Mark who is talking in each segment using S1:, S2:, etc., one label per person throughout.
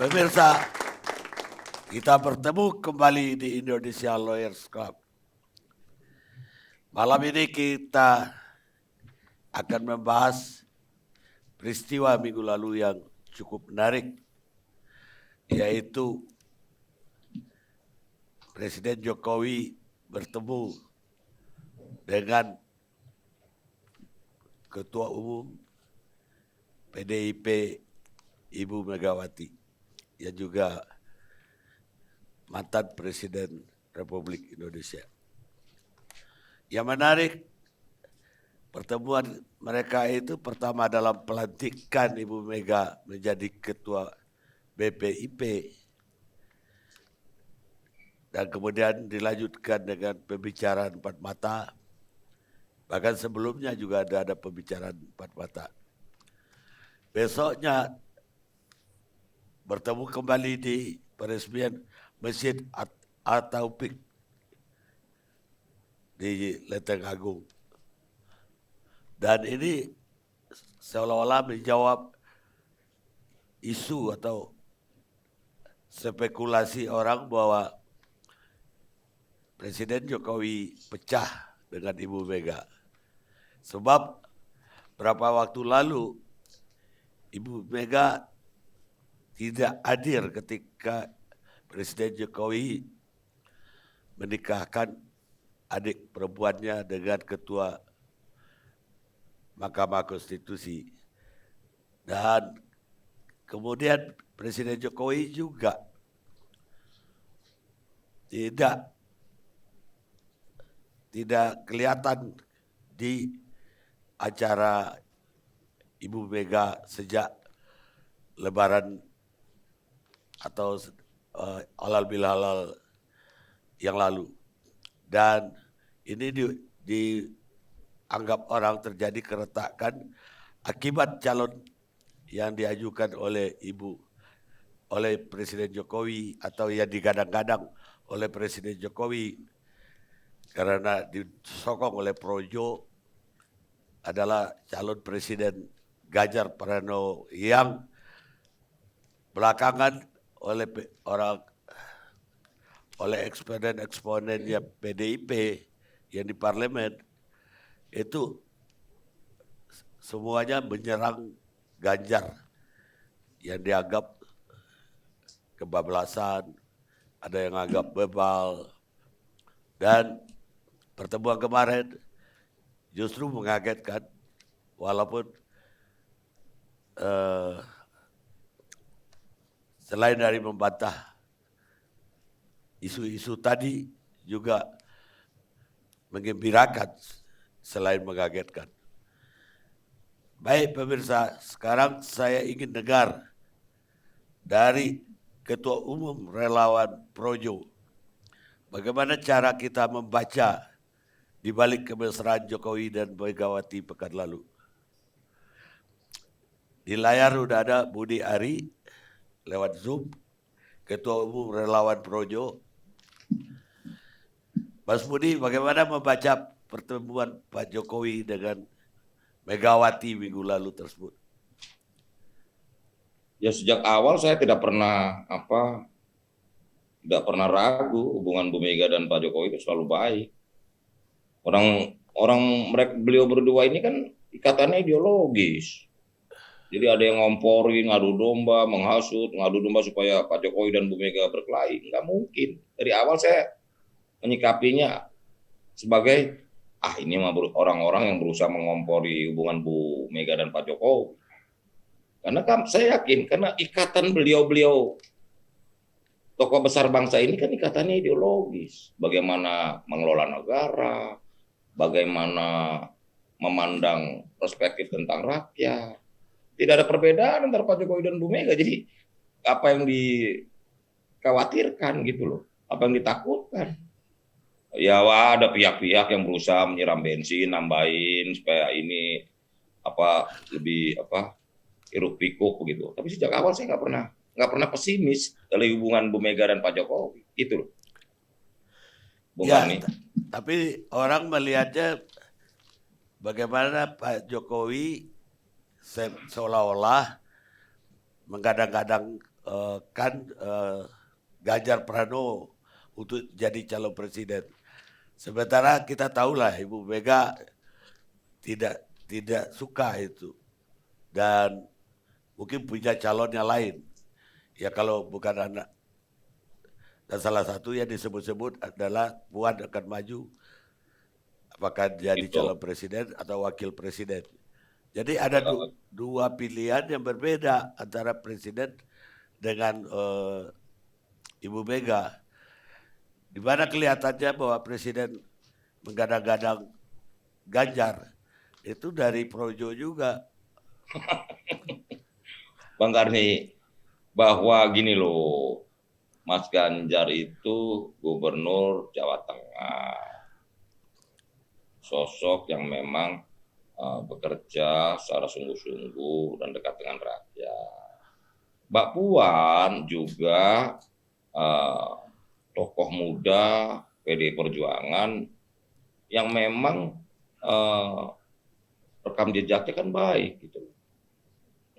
S1: Pemirsa, kita bertemu kembali di Indonesia Lawyers Club. Malam ini kita akan membahas peristiwa minggu lalu yang cukup menarik, yaitu Presiden Jokowi bertemu dengan Ketua Umum PDIP Ibu Megawati, yang juga mantan Presiden Republik Indonesia. Yang menarik, pertemuan mereka itu pertama dalam pelantikan Ibu Mega menjadi Ketua BPIP, dan kemudian dilanjutkan dengan pembicaraan empat mata. Bahkan sebelumnya juga ada pembicaraan empat mata. Besoknya bertemu kembali di peresmian Masjid At-Taufik di Lenteng Agung. Dan ini seolah-olah menjawab isu atau spekulasi orang bahwa Presiden Jokowi pecah dengan Ibu Mega. Sebab berapa waktu lalu Ibu Mega tidak hadir ketika Presiden Jokowi menikahkan adik perempuannya dengan Ketua Mahkamah Konstitusi. Dan kemudian Presiden Jokowi juga tidak kelihatan di acara Ibu Mega sejak Lebaran atau halal bihalal yang lalu. Dan ini dianggap orang terjadi keretakan akibat calon yang diajukan oleh Presiden Jokowi atau yang digadang-gadang oleh Presiden Jokowi karena disokong oleh Projo adalah calon Presiden Ganjar Pranowo yang belakangan oleh eksponen-eksponennya PDIP yang di parlemen itu semuanya menyerang Ganjar yang dianggap kebablasan, ada yang anggap bebal. Dan pertemuan kemarin justru mengagetkan, walaupun selain dari membantah isu-isu tadi juga menggembirakan selain mengagetkan. Baik pemirsa, sekarang saya ingin dengar dari Ketua Umum Relawan Projo, bagaimana cara kita membaca di balik kemesraan Jokowi dan Megawati pekan lalu. Di layar sudah ada Budi Ari lewat Zoom, Ketua Umum Relawan Projo. Mas Budi, bagaimana membaca pertemuan Pak Jokowi dengan Megawati minggu lalu tersebut?
S2: Ya sejak awal saya tidak pernah ragu hubungan Bu Mega dan Pak Jokowi itu selalu baik. Beliau berdua ini kan ikatannya ideologis. Jadi ada yang ngompori, ngadu domba, menghasut, ngadu domba supaya Pak Jokowi dan Bu Mega berkelahi. Nggak mungkin. Dari awal saya menyikapinya sebagai ini mah orang-orang yang berusaha mengompori hubungan Bu Mega dan Pak Jokowi. Karena kan saya yakin, karena ikatan beliau-beliau tokoh besar bangsa ini kan ikatannya ideologis. Bagaimana mengelola negara, bagaimana memandang perspektif tentang rakyat. Tidak ada perbedaan antara Pak Jokowi dan Bu Mega. Jadi apa yang dikhawatirkan gitu loh, apa yang ditakutkan. Ya ada pihak-pihak yang berusaha menyiram bensin, nambahin supaya ini lebih hiruk pikuk begitu. Tapi sejak awal saya nggak pernah pesimis dari hubungan Bu Mega dan Pak Jokowi. Itu loh.
S1: Ya, tapi orang melihatnya bagaimana Pak Jokowi seolah-olah menggadang-gadang Ganjar Pranowo untuk jadi calon presiden. Sementara kita tahulah Ibu Mega tidak suka itu dan mungkin punya calon yang lain. Ya kalau bukan anak. Dan salah satu yang disebut-sebut adalah Puan akan maju apakah jadi calon presiden atau wakil presiden. Jadi ada dua pilihan yang berbeda antara presiden dengan Ibu Mega. Di mana kelihatannya bahwa presiden menggadang-gadang Ganjar itu dari Projo juga.
S2: Bang Karni, bahwa gini loh, Mas Ganjar itu gubernur Jawa Tengah, sosok yang memang bekerja secara sungguh-sungguh dan dekat dengan rakyat. Mbak Puan juga tokoh muda PDI Perjuangan yang memang rekam jejaknya kan baik gitu.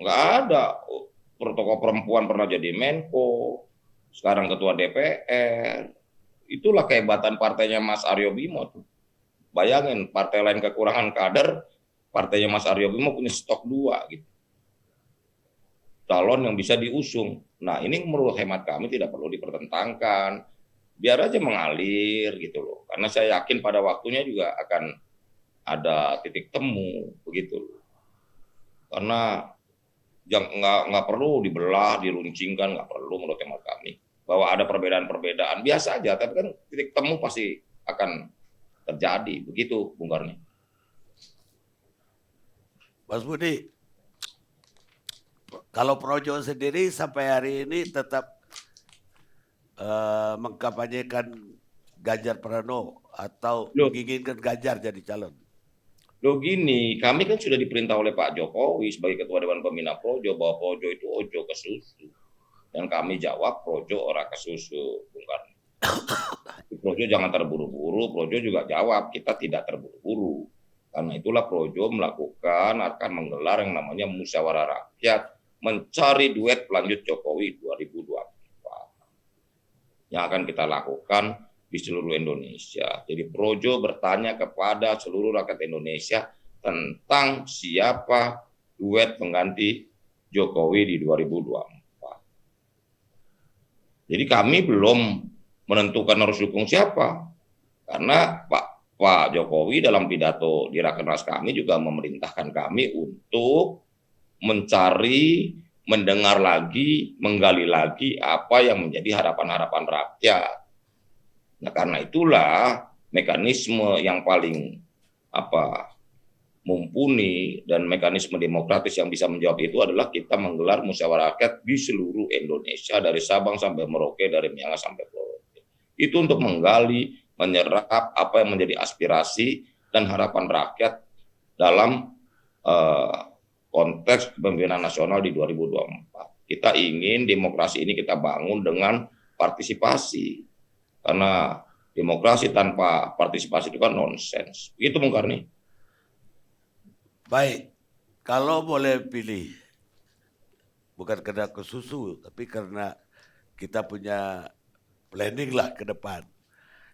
S2: Nggak ada tokoh perempuan pernah jadi Menko, sekarang ketua DPR. Itulah kehebatan partainya Mas Aryo Bimo tuh. Bayangin partai lain kekurangan kader, partainya Mas Aryo Bimo punya stok 2 gitu. Calon yang bisa diusung. Nah, ini menurut hemat kami tidak perlu dipertentangkan. Biar aja mengalir gitu loh. Karena saya yakin pada waktunya juga akan ada titik temu begitu loh. Karena nggak perlu dibelah, diruncingkan, nggak perlu menurut hemat kami. Bahwa ada perbedaan-perbedaan biasa aja, tapi kan titik temu pasti akan terjadi. Begitu, Bung Karni.
S1: Mas Budi, kalau Projo sendiri sampai hari ini tetap mengkampanyekan Ganjar Pranowo atau menginginkan Ganjar jadi calon?
S2: Loh gini, kami kan sudah diperintah oleh Pak Jokowi sebagai Ketua Dewan Pembina Projo bahwa Projo itu ojo ke susu. Dan kami jawab Projo ora ke susu, Bung Karni. Projo jangan terburu-buru, Projo juga jawab kita tidak terburu-buru. Karena itulah Projo akan menggelar yang namanya musyawarah rakyat mencari duet pelanjut Jokowi 2024. Yang akan kita lakukan di seluruh Indonesia. Jadi Projo bertanya kepada seluruh rakyat Indonesia tentang siapa duet pengganti Jokowi di 2024. Jadi kami belum menentukan harus dukung siapa. Karena Pak Jokowi dalam pidato di Rakernas kami juga memerintahkan kami untuk mencari, mendengar lagi, menggali lagi apa yang menjadi harapan-harapan rakyat. Nah, karena itulah mekanisme yang paling mumpuni dan mekanisme demokratis yang bisa menjawab itu adalah kita menggelar musyawarah rakyat di seluruh Indonesia dari Sabang sampai Merauke, dari Miangas sampai Pulau. Itu untuk menggali, menyerap apa yang menjadi aspirasi dan harapan rakyat dalam konteks kepemimpinan nasional di 2024. Kita ingin demokrasi ini kita bangun dengan partisipasi. Karena demokrasi tanpa partisipasi itu kan nonsens. Begitu, Bung Karni.
S1: Baik, kalau boleh pilih, bukan karena kesusu, tapi karena kita punya planning lah ke depan.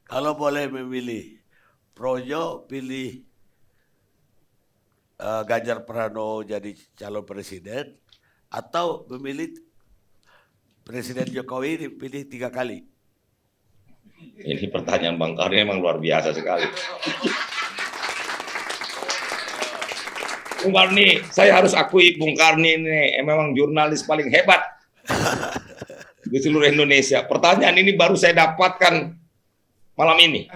S1: Kalau boleh memilih, Projo pilih Ganjar Pranowo jadi calon presiden, atau memilih Presiden Jokowi dipilih 3 kali?
S2: Ini pertanyaan Bang Karni memang luar biasa sekali. Bung Karni, saya harus akui Bung Karni ini memang jurnalis paling hebat di seluruh Indonesia. Pertanyaan ini baru saya dapatkan malam ini.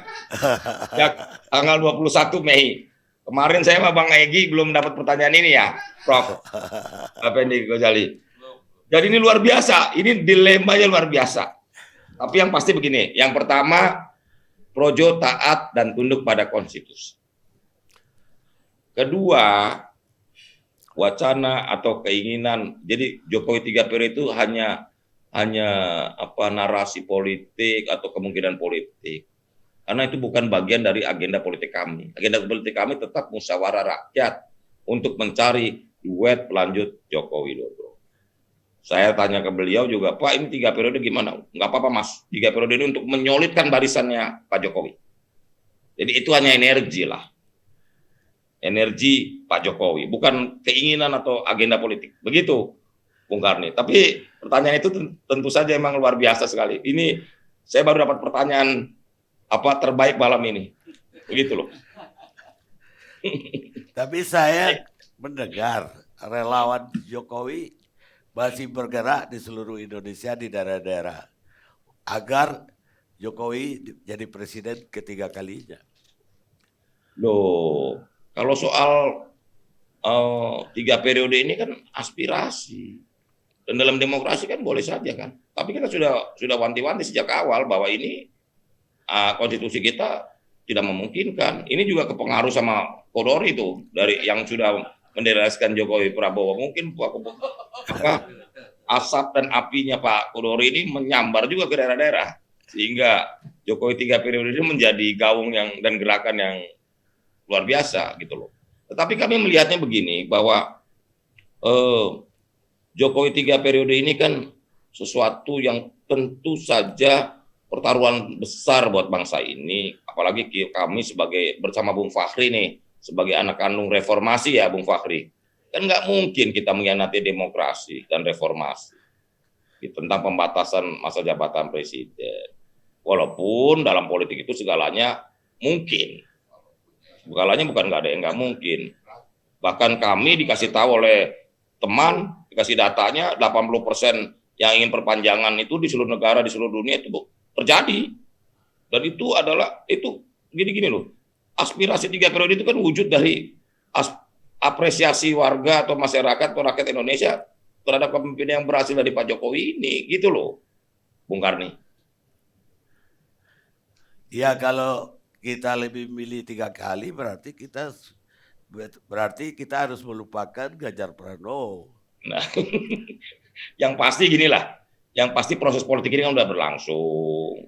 S2: Ya, tanggal 21 Mei. Kemarin saya sama Bang Egy belum dapat pertanyaan ini ya, Prof. Effendi Ghazali. Jadi ini luar biasa, ini dilemanya luar biasa. Tapi yang pasti begini, yang pertama, Projo taat dan tunduk pada konstitusi. Kedua, wacana atau keinginan, jadi Jokowi 3 periode itu hanya narasi politik atau kemungkinan politik. Karena itu bukan bagian dari agenda politik kami. Agenda politik kami tetap musyawarah rakyat untuk mencari duet pelanjut Joko Widodo. Saya tanya ke beliau juga, Pak ini 3 periode gimana? Nggak apa-apa Mas, 3 periode ini untuk menyolidkan barisannya Pak Jokowi. Jadi itu hanya energi lah. Energi Pak Jokowi, bukan keinginan atau agenda politik. Begitu, Bung Karni. Tapi pertanyaan itu tentu saja memang luar biasa sekali. Ini saya baru dapat pertanyaan apa terbaik malam ini. Begitu loh.
S1: Tapi saya mendengar relawan Jokowi masih bergerak di seluruh Indonesia di daerah-daerah agar Jokowi jadi presiden ketiga kalinya.
S2: Loh, kalau soal 3 periode ini kan aspirasi. Dan dalam demokrasi kan boleh saja kan. Tapi kita sudah wanti-wanti sejak awal bahwa ini konstitusi kita tidak memungkinkan. Ini juga kepengaruh sama Kodori itu dari yang sudah mendeklarasikan Jokowi Prabowo. Mungkin asap dan apinya Pak Kodori ini menyambar juga ke daerah-daerah sehingga Jokowi 3 periode ini menjadi gaung dan gerakan yang luar biasa gitu loh. Tetapi kami melihatnya begini bahwa Jokowi 3 periode ini kan sesuatu yang tentu saja pertaruhan besar buat bangsa ini, apalagi kami sebagai bersama Bung Fahri nih sebagai anak kandung reformasi ya Bung Fahri, kan nggak mungkin kita mengkhianati demokrasi dan reformasi tentang pembatasan masa jabatan presiden. Walaupun dalam politik itu segalanya mungkin, segalanya bukan nggak ada yang nggak mungkin. Bahkan kami dikasih tahu oleh teman, dikasih datanya 80% yang ingin perpanjangan itu di seluruh negara, di seluruh dunia itu terjadi. Dan itu adalah, itu gini-gini loh, aspirasi 3 periode itu kan wujud dari apresiasi warga atau masyarakat atau rakyat Indonesia terhadap kepemimpinan yang berhasil dari Pak Jokowi ini, gitu loh, Bung Karni.
S1: Ya kalau kita lebih milih 3 kali berarti kita harus melupakan Ganjar Pranowo.
S2: Nah, yang pasti ginilah, yang pasti proses politik ini kan sudah berlangsung,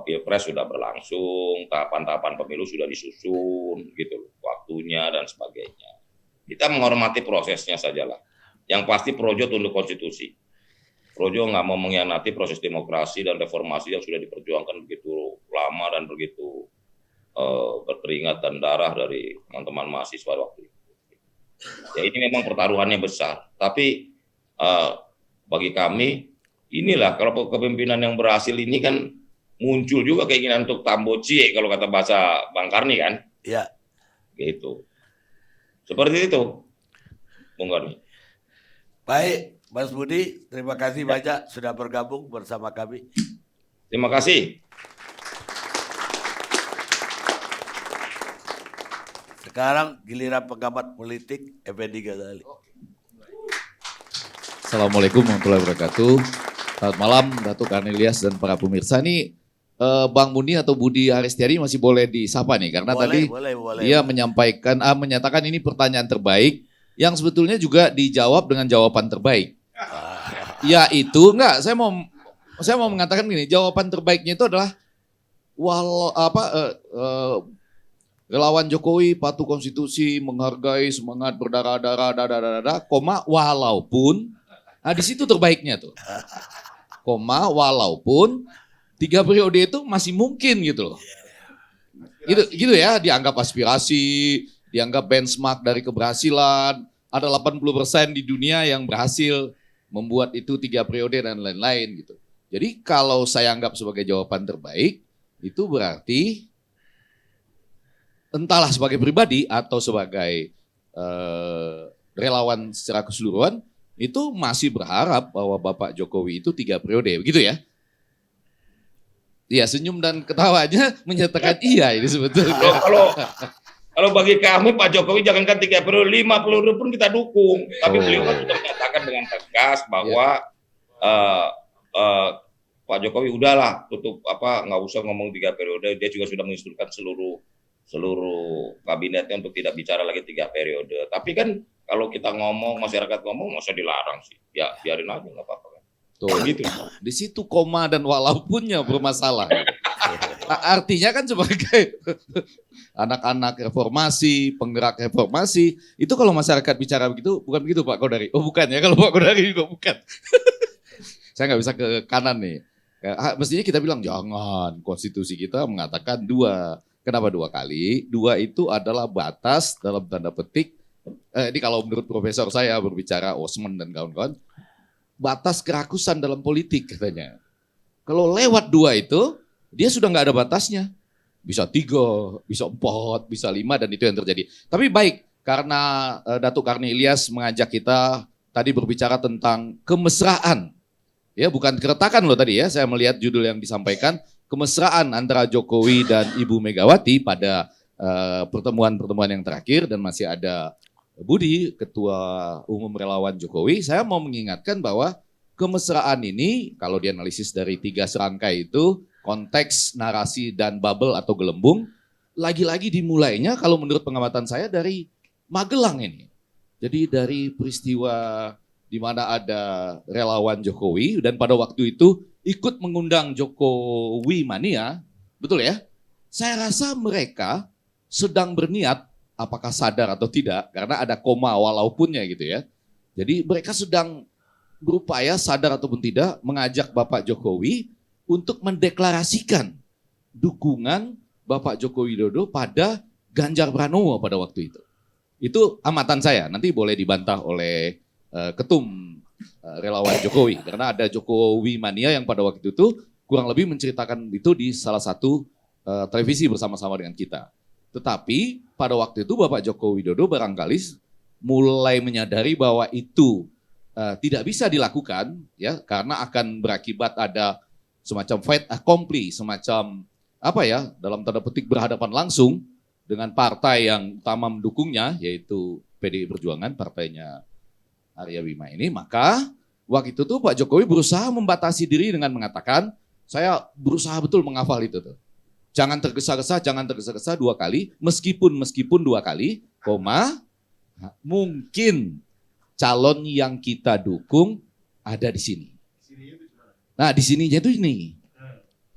S2: pilpres sudah berlangsung, tahapan-tahapan pemilu sudah disusun, gitu, waktunya dan sebagainya. Kita menghormati prosesnya sajalah. Yang pasti Projo tunduk konstitusi. Projo nggak mau mengkhianati proses demokrasi dan reformasi yang sudah diperjuangkan begitu lama dan begitu berkeringat dan darah dari teman-teman mahasiswa waktu itu. Ya ini memang pertaruhannya besar. Tapi bagi kami inilah kalau kepemimpinan yang berhasil ini kan muncul juga keinginan untuk tambocie kalau kata bahasa Bang Karni kan.
S1: Ya.
S2: Gitu. Seperti itu, Bung Karni.
S1: Baik, Mas Budi, terima kasih banyak sudah bergabung bersama kami.
S2: Terima kasih.
S1: Sekarang giliran pengamat politik Effendi Ghazali.
S3: Assalamualaikum warahmatullahi wabarakatuh. Selamat malam Datuk Karnelias dan para pemirsa. Nih Bang Muni atau Budi Aristiadi masih boleh disapa nih karena tadi dia menyatakan ini pertanyaan terbaik yang sebetulnya juga dijawab dengan jawaban terbaik. Yaitu enggak, saya mau mengatakan gini, jawaban terbaiknya itu adalah relawan Jokowi patuh konstitusi, menghargai semangat berdarah-darah, walaupun, nah di situ terbaiknya tuh, walaupun 3 periode itu masih mungkin gitu loh. Gitu ya, dianggap aspirasi, dianggap benchmark dari keberhasilan, ada 80% di dunia yang berhasil membuat itu 3 periode dan lain-lain gitu. Jadi kalau saya anggap sebagai jawaban terbaik, itu berarti entahlah sebagai pribadi atau sebagai relawan secara keseluruhan, itu masih berharap bahwa Bapak Jokowi itu 3 periode, begitu ya? Iya, senyum dan ketawanya menyatakan iya ini sebetulnya.
S2: Kalau bagi kami Pak Jokowi jangankan 3 periode, 5 periode pun kita dukung. Tapi beliau kan sudah menyatakan dengan tegas bahwa Pak Jokowi udahlah tutup nggak usah ngomong 3 periode. Dia juga sudah menginstruksikan seluruh kabinetnya untuk tidak bicara lagi 3 periode. Tapi kan kalau kita ngomong, masyarakat ngomong, masa dilarang sih? Ya biarin aja nggak apa-apa kan.
S3: Tuh, gitu. Di situ koma dan walaupunnya bermasalah. Artinya kan sebagai anak-anak reformasi, penggerak reformasi, itu kalau masyarakat bicara begitu, bukan begitu Pak Kodari? Oh bukan ya, kalau Pak Kodari juga bukan. Saya nggak bisa ke kanan nih. Mestinya kita bilang jangan, konstitusi kita mengatakan 2. Kenapa 2 kali? 2 itu adalah batas dalam tanda petik, ini kalau menurut profesor saya berbicara Osman dan kawan-kawan, batas kerakusan dalam politik katanya. Kalau lewat 2 itu, dia sudah nggak ada batasnya. Bisa 3, bisa 4, bisa 5 dan itu yang terjadi. Tapi baik, karena Datuk Karni Ilyas mengajak kita tadi berbicara tentang kemesraan. Ya, bukan keretakan loh tadi ya, saya melihat judul yang disampaikan, kemesraan antara Jokowi dan Ibu Megawati pada pertemuan-pertemuan yang terakhir dan masih ada Budi, Ketua Umum Relawan Jokowi. Saya mau mengingatkan bahwa kemesraan ini kalau dianalisis dari 3 serangkai itu, konteks, narasi, dan bubble atau gelembung, lagi-lagi dimulainya kalau menurut pengamatan saya dari Magelang ini. Jadi dari peristiwa di mana ada relawan Jokowi dan pada waktu itu ikut mengundang Jokowi mania, betul ya? Saya rasa mereka sedang berniat, apakah sadar atau tidak, karena ada koma walaupunnya gitu ya. Jadi mereka sedang berupaya sadar ataupun tidak mengajak Bapak Jokowi untuk mendeklarasikan dukungan Bapak Joko Widodo pada Ganjar Pranowo pada waktu itu. Itu amatan saya, nanti boleh dibantah oleh ketum relawan Jokowi. Karena ada Jokowi mania yang pada waktu itu kurang lebih menceritakan itu di salah satu televisi bersama-sama dengan kita. Tetapi pada waktu itu Bapak Joko Widodo barangkali mulai menyadari bahwa itu tidak bisa dilakukan ya karena akan berakibat ada semacam fait accompli, semacam apa ya, dalam tanda petik berhadapan langsung dengan partai yang utama mendukungnya, yaitu PDI Perjuangan, partainya Arya Bima ini. Maka waktu itu tuh Pak Jokowi berusaha membatasi diri dengan mengatakan, saya berusaha betul menghafal itu tuh. Jangan tergesa-gesa 2 kali, meskipun 2 kali, mungkin calon yang kita dukung ada di sini. Nah, di sininya itu ini.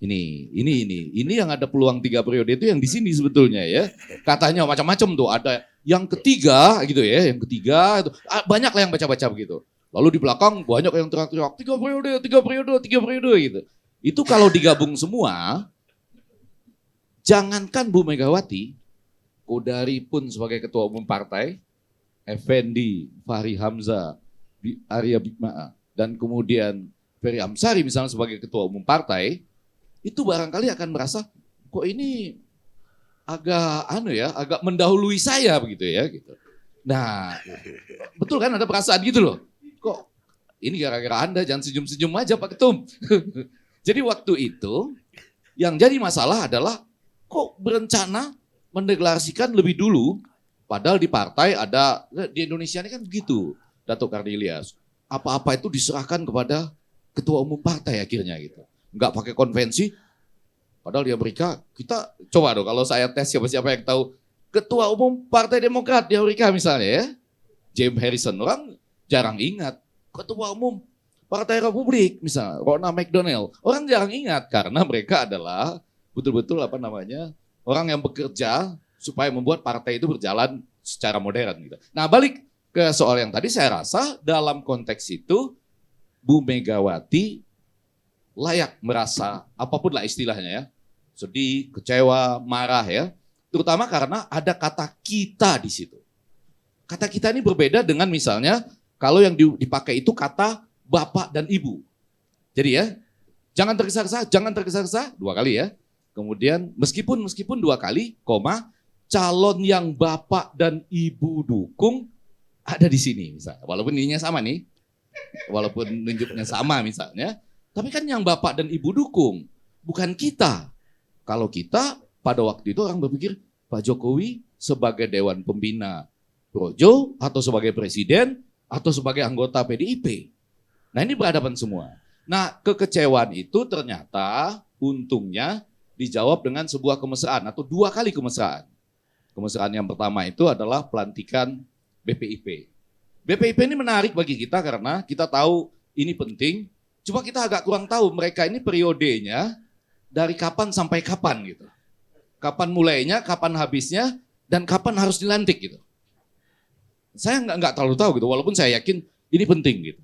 S3: Ini yang ada peluang 3 periode itu yang di sini sebetulnya ya. Katanya macam-macam tuh, ada yang ketiga gitu ya, yang ketiga itu banyak lah yang baca-baca begitu. Lalu di belakang banyak yang teriak-teriak 3 periode gitu. Itu kalau digabung semua, jangankan Bu Megawati, Kodari pun sebagai ketua umum partai, Effendi, Fahri Hamzah, Arya Bima, dan kemudian Ferry Amsari misalnya sebagai ketua umum partai, itu barangkali akan merasa kok ini agak mendahului saya begitu ya gitu. Nah, betul kan ada perasaan gitu loh. Kok ini gara-gara Anda jangan senyum-senyum aja Pak Ketum. Jadi waktu itu yang jadi masalah adalah kok berencana mendeklarasikan lebih dulu padahal di partai ada, di Indonesia ini kan begitu Datuk Karni Ilyas. Apa-apa itu diserahkan kepada ketua umum partai akhirnya gitu. Enggak pakai konvensi. Padahal di Amerika kita coba dong kalau saya tes siapa-siapa yang tahu ketua umum Partai Demokrat di Amerika misalnya ya. James Harrison, orang jarang ingat. Ketua umum Partai Republik misalnya Ronald McDonald, orang jarang ingat karena mereka adalah betul-betul orang yang bekerja supaya membuat partai itu berjalan secara modern gitu. Nah, balik ke soal yang tadi, saya rasa dalam konteks itu Bu Megawati layak merasa apapun lah istilahnya ya, sedih, kecewa, marah ya, terutama karena ada kata kita di situ. Kata kita ini berbeda dengan misalnya kalau yang dipakai itu kata bapak dan ibu. Jadi ya, jangan tergesa-gesa 2 kali ya. Kemudian meskipun 2 kali, calon yang bapak dan ibu dukung ada di sini misalnya. Walaupun ininya sama nih. Walaupun nunjuknya sama misalnya, tapi kan yang bapak dan ibu dukung, bukan kita. Kalau kita pada waktu itu orang berpikir Pak Jokowi sebagai Dewan Pembina Projo atau sebagai presiden atau sebagai anggota PDIP. Nah ini berhadapan semua. Nah kekecewaan itu ternyata untungnya dijawab dengan sebuah kemesraan atau 2 kali kemesraan. Kemesraan yang pertama itu adalah pelantikan BPIP. BPIP ini menarik bagi kita karena kita tahu ini penting, cuma kita agak kurang tahu mereka ini periodenya dari kapan sampai kapan gitu. Kapan mulainya, kapan habisnya, dan kapan harus dilantik gitu. Saya nggak terlalu tahu gitu, walaupun saya yakin ini penting gitu.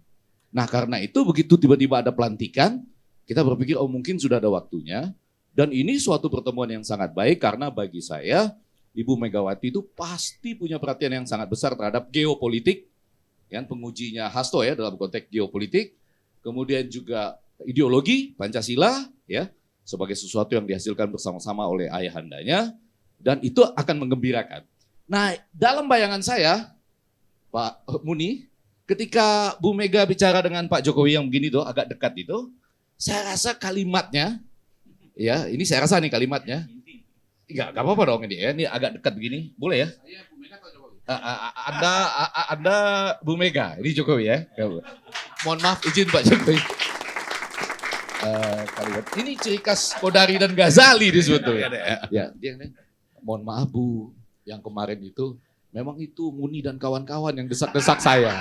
S3: Nah karena itu begitu tiba-tiba ada pelantikan, kita berpikir oh mungkin sudah ada waktunya. Dan ini suatu pertemuan yang sangat baik karena bagi saya Ibu Megawati itu pasti punya perhatian yang sangat besar terhadap geopolitik. Kan pengujinya Hasto ya dalam konteks geopolitik. Kemudian juga ideologi Pancasila ya sebagai sesuatu yang dihasilkan bersama-sama oleh ayahandanya, dan itu akan menggembirakan. Nah, dalam bayangan saya, Pak Muni, ketika Bu Mega bicara dengan Pak Jokowi yang begini tuh, agak dekat itu, saya rasa kalimatnya, ya ini saya rasa nih kalimatnya, enggak apa-apa dong ini ya, ini agak dekat begini, boleh ya? Saya Bu Mega atau Jokowi? Anda Bu Mega, ini Jokowi ya? Mohon maaf izin Pak Jokowi. Kalimat. Ini ciri khas Kodari dan Ghazali disebut tuh. Ya, mohon maaf Bu, yang kemarin itu memang itu Muni dan kawan-kawan yang desak-desak saya.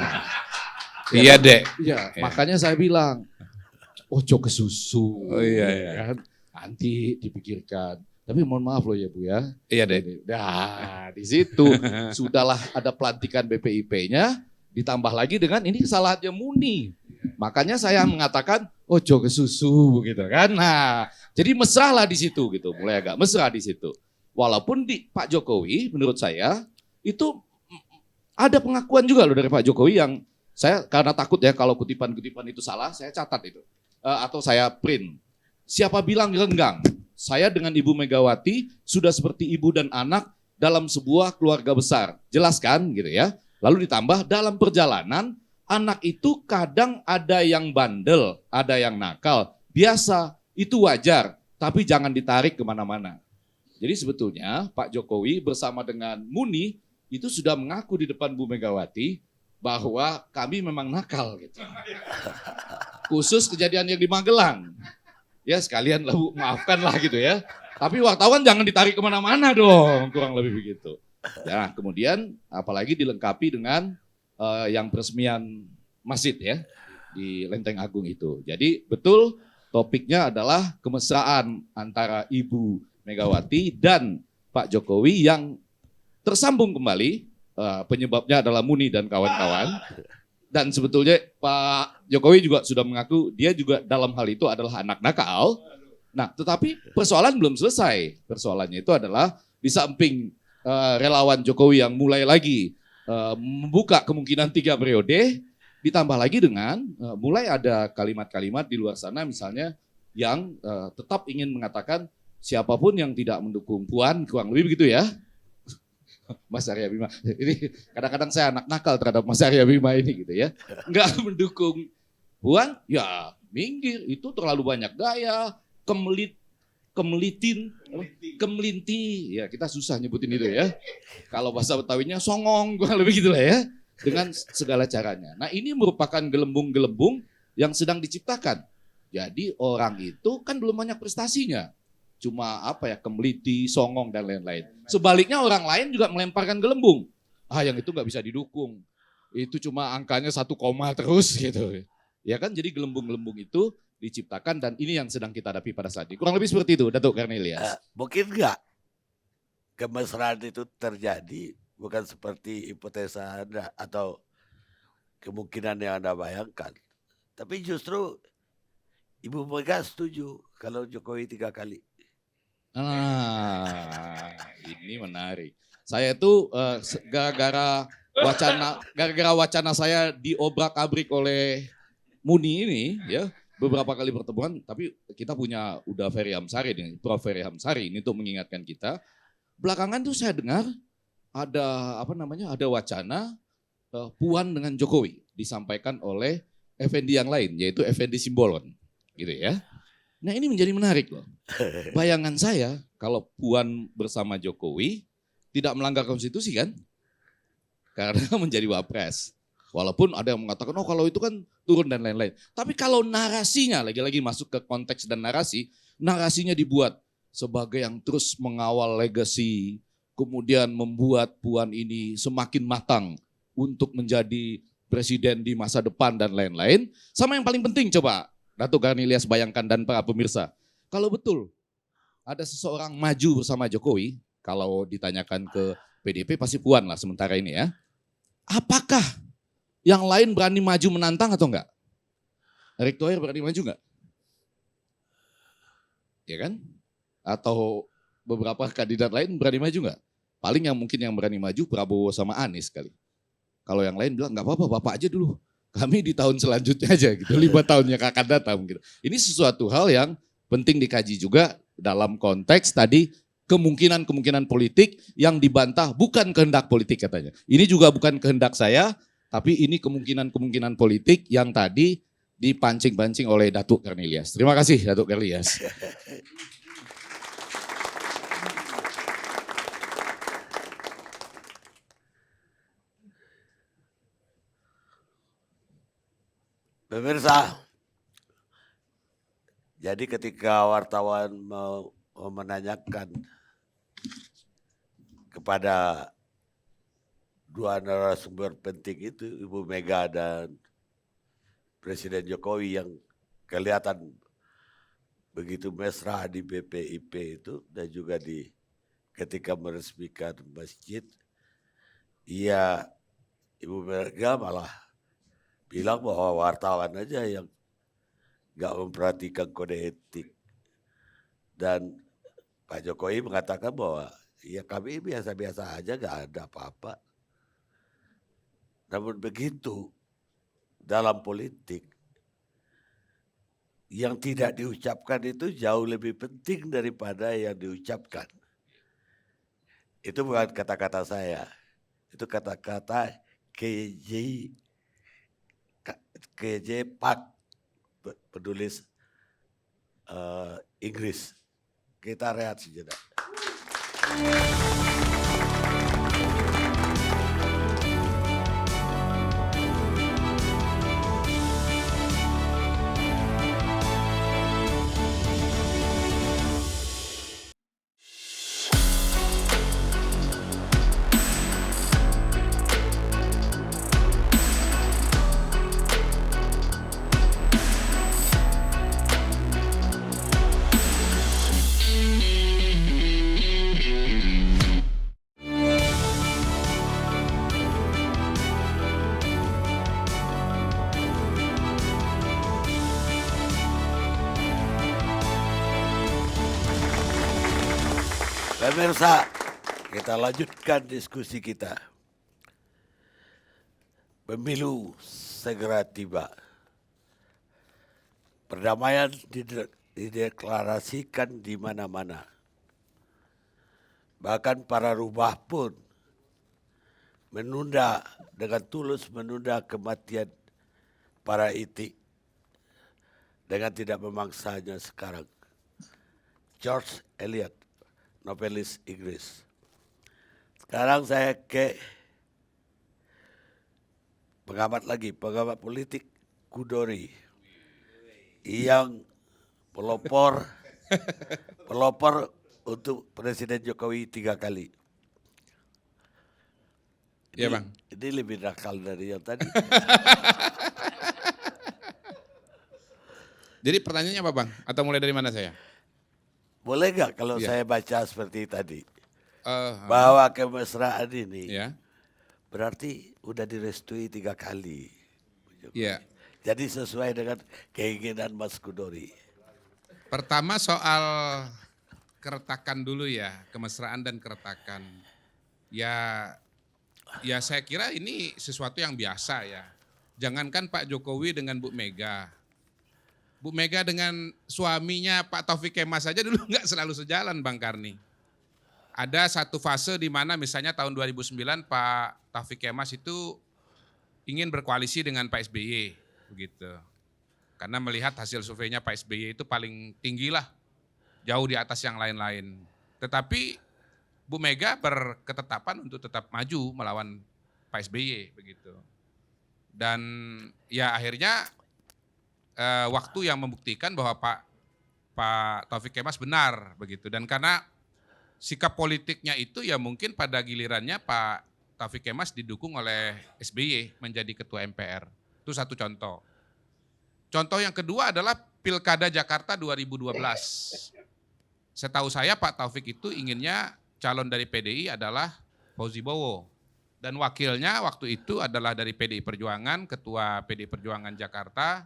S4: Iya dek.
S3: Iya, makanya saya bilang, ojo ke susu.
S4: Oh iya.
S3: Kan? Nanti dipikirkan. Tapi mohon maaf loh ya Bu ya.
S4: Iya dek.
S3: Nah, di situ sudahlah ada pelantikan BPIP-nya, ditambah lagi dengan ini kesalahannya Muni. Makanya saya mengatakan ojo ke susu gitu kan. Nah, jadi mesra lah di situ gitu, mulai agak mesra di situ. Walaupun di Pak Jokowi menurut saya itu ada pengakuan juga loh dari Pak Jokowi yang saya karena takut ya kalau kutipan-kutipan itu salah, saya catat itu. Atau saya print. Siapa bilang renggang? Saya dengan Ibu Megawati sudah seperti ibu dan anak dalam sebuah keluarga besar. Jelas kan gitu ya. Lalu ditambah dalam perjalanan anak itu kadang ada yang bandel, ada yang nakal. Biasa, itu wajar, tapi jangan ditarik kemana-mana. Jadi sebetulnya Pak Jokowi bersama dengan Muni itu sudah mengaku di depan Bu Megawati bahwa kami memang nakal gitu. Khusus kejadian yang di Magelang. Ya sekalian lah Bu, maafkan lah gitu ya. Tapi wartawan jangan ditarik kemana-mana dong, kurang lebih begitu. Ya kemudian apalagi dilengkapi dengan yang peresmian masjid ya di Lenteng Agung itu. Jadi betul topiknya adalah kemesraan antara Ibu Megawati dan Pak Jokowi yang tersambung kembali. Penyebabnya adalah Muni dan kawan-kawan. Dan sebetulnya Pak Jokowi juga sudah mengaku dia juga dalam hal itu adalah anak nakal. Nah tetapi persoalan belum selesai. Persoalannya itu adalah di samping relawan Jokowi yang mulai lagi membuka kemungkinan 3 periode, ditambah lagi dengan mulai ada kalimat-kalimat di luar sana misalnya yang tetap ingin mengatakan siapapun yang tidak mendukung Puan, kurang lebih begitu ya. Mas Arya Bima, ini kadang-kadang saya anak nakal terhadap Mas Arya Bima ini gitu ya. Enggak mendukung Puan, ya minggir, itu terlalu banyak gaya, kemelinti, ya kita susah nyebutin itu ya. Kalau bahasa Betawinya songong, kurang lebih gitu lah ya. Dengan segala caranya. Nah ini merupakan gelembung-gelembung yang sedang diciptakan. Jadi orang itu kan belum banyak prestasinya. Cuma kemeliti, songong dan lain-lain. Sebaliknya orang lain juga melemparkan gelembung. Yang itu nggak bisa didukung. Itu cuma angkanya 1 koma terus gitu. Ya kan jadi gelembung-gelembung itu diciptakan dan ini yang sedang kita hadapi pada saat ini. Kurang lebih seperti itu, Datuk Karnelias.
S1: Mungkin enggak kemesraan itu terjadi bukan seperti hipotesa Anda atau kemungkinan yang Anda bayangkan. Tapi justru Ibu Mega setuju kalau Jokowi 3 kali.
S3: Ini menarik. Saya itu gara-gara wacana saya diobrak-abrik oleh Muni ini ya. Beberapa kali pertemuan, tapi kita punya udah Ferry Amsari nih, Prof. Ferry Amsari ini untuk mengingatkan kita. Belakangan tuh saya dengar ada ada wacana Puan dengan Jokowi disampaikan oleh Effendi yang lain, yaitu Effendi Simbolon, gitu ya. Nah ini menjadi menarik loh. Bayangan saya kalau Puan bersama Jokowi tidak melanggar konstitusi kan, karena menjadi wapres. Walaupun ada yang mengatakan, kalau itu kan turun dan lain-lain. Tapi kalau narasinya, lagi-lagi masuk ke konteks dan narasinya dibuat sebagai yang terus mengawal legacy, kemudian membuat Puan ini semakin matang untuk menjadi presiden di masa depan dan lain-lain. Sama yang paling penting coba, Datuk Karnelias bayangkan dan para pemirsa. kalau betul ada seseorang maju bersama Jokowi, kalau ditanyakan ke PDIP pasti Puan lah sementara ini ya. Apakah yang lain berani maju menantang atau enggak? Erick Thohir berani maju enggak? Ya kan? Atau beberapa kandidat lain berani maju enggak? Paling yang mungkin yang berani maju Prabowo sama Anies kali. Kalau yang lain bilang enggak apa-apa, Bapak aja dulu. Kami di tahun selanjutnya aja gitu, 5 tahun yang akan datang gitu. Ini sesuatu hal yang penting dikaji juga dalam konteks tadi kemungkinan-kemungkinan politik yang dibantah bukan kehendak politik katanya. Ini juga bukan kehendak saya, tapi ini kemungkinan-kemungkinan politik yang tadi dipancing-pancing oleh Datuk Karnilias. Terima kasih Datuk Karnilias.
S1: Pemirsa, jadi ketika wartawan mau menanyakan kepada dua narasumber penting itu, Ibu Mega dan Presiden Jokowi yang kelihatan begitu mesra di BPIP itu dan juga di ketika meresmikan masjid, ya Ibu Mega malah bilang bahwa wartawan aja yang nggak memperhatikan kode etik. Dan Pak Jokowi mengatakan bahwa ya kami biasa-biasa aja, nggak ada apa-apa. Namun begitu dalam politik yang tidak diucapkan itu jauh lebih penting daripada yang diucapkan. Itu bukan kata-kata saya, itu kata-kata KJ Pak, penulis Inggris. Kita rehat sejenak. Pemirsa, kita lanjutkan diskusi kita. Pemilu segera tiba. Perdamaian dideklarasikan di mana-mana. Bahkan para rubah pun menunda, dengan tulus menunda kematian para itik dengan tidak memangsanya sekarang. George Eliot, novelis Inggris. Sekarang saya ke pengamat politik Kudori yang pelopor untuk Presiden Jokowi 3 kali.
S4: Iya Bang.
S1: Ini lebih nakal dari yang tadi.
S4: Jadi pertanyaannya apa Bang? Atau mulai dari mana saya?
S1: Boleh nggak kalau
S4: Iya.
S1: saya baca seperti tadi? Bahwa kemesraan ini berarti udah direstui 3 kali.
S4: Iya.
S1: Jadi sesuai dengan keinginan Mas Kudori.
S4: Pertama soal keretakan dulu ya, kemesraan dan keretakan. Ya saya kira ini sesuatu yang biasa ya. Jangankan Pak Jokowi dengan Bu Mega. Bu Mega dengan suaminya Pak Taufik Kemas saja dulu nggak selalu sejalan Bang Karni. Ada satu fase di mana misalnya tahun 2009 Pak Taufik Kemas itu ingin berkoalisi dengan Pak SBY begitu. Karena melihat hasil surveinya Pak SBY itu paling tinggi lah, jauh di atas yang lain-lain. Tetapi Bu Mega berketetapan untuk tetap maju melawan Pak SBY begitu. Dan ya akhirnya waktu yang membuktikan bahwa Pak Taufik Kemas benar begitu. Dan karena sikap politiknya itu ya mungkin pada gilirannya Pak Taufik Kemas didukung oleh SBY menjadi ketua MPR. Itu satu contoh. Contoh yang kedua adalah Pilkada Jakarta 2012. Setahu saya Pak Taufik itu inginnya calon dari PDI adalah Fauzi Bowo. Dan wakilnya waktu itu adalah dari PDI Perjuangan, Ketua PDI Perjuangan Jakarta,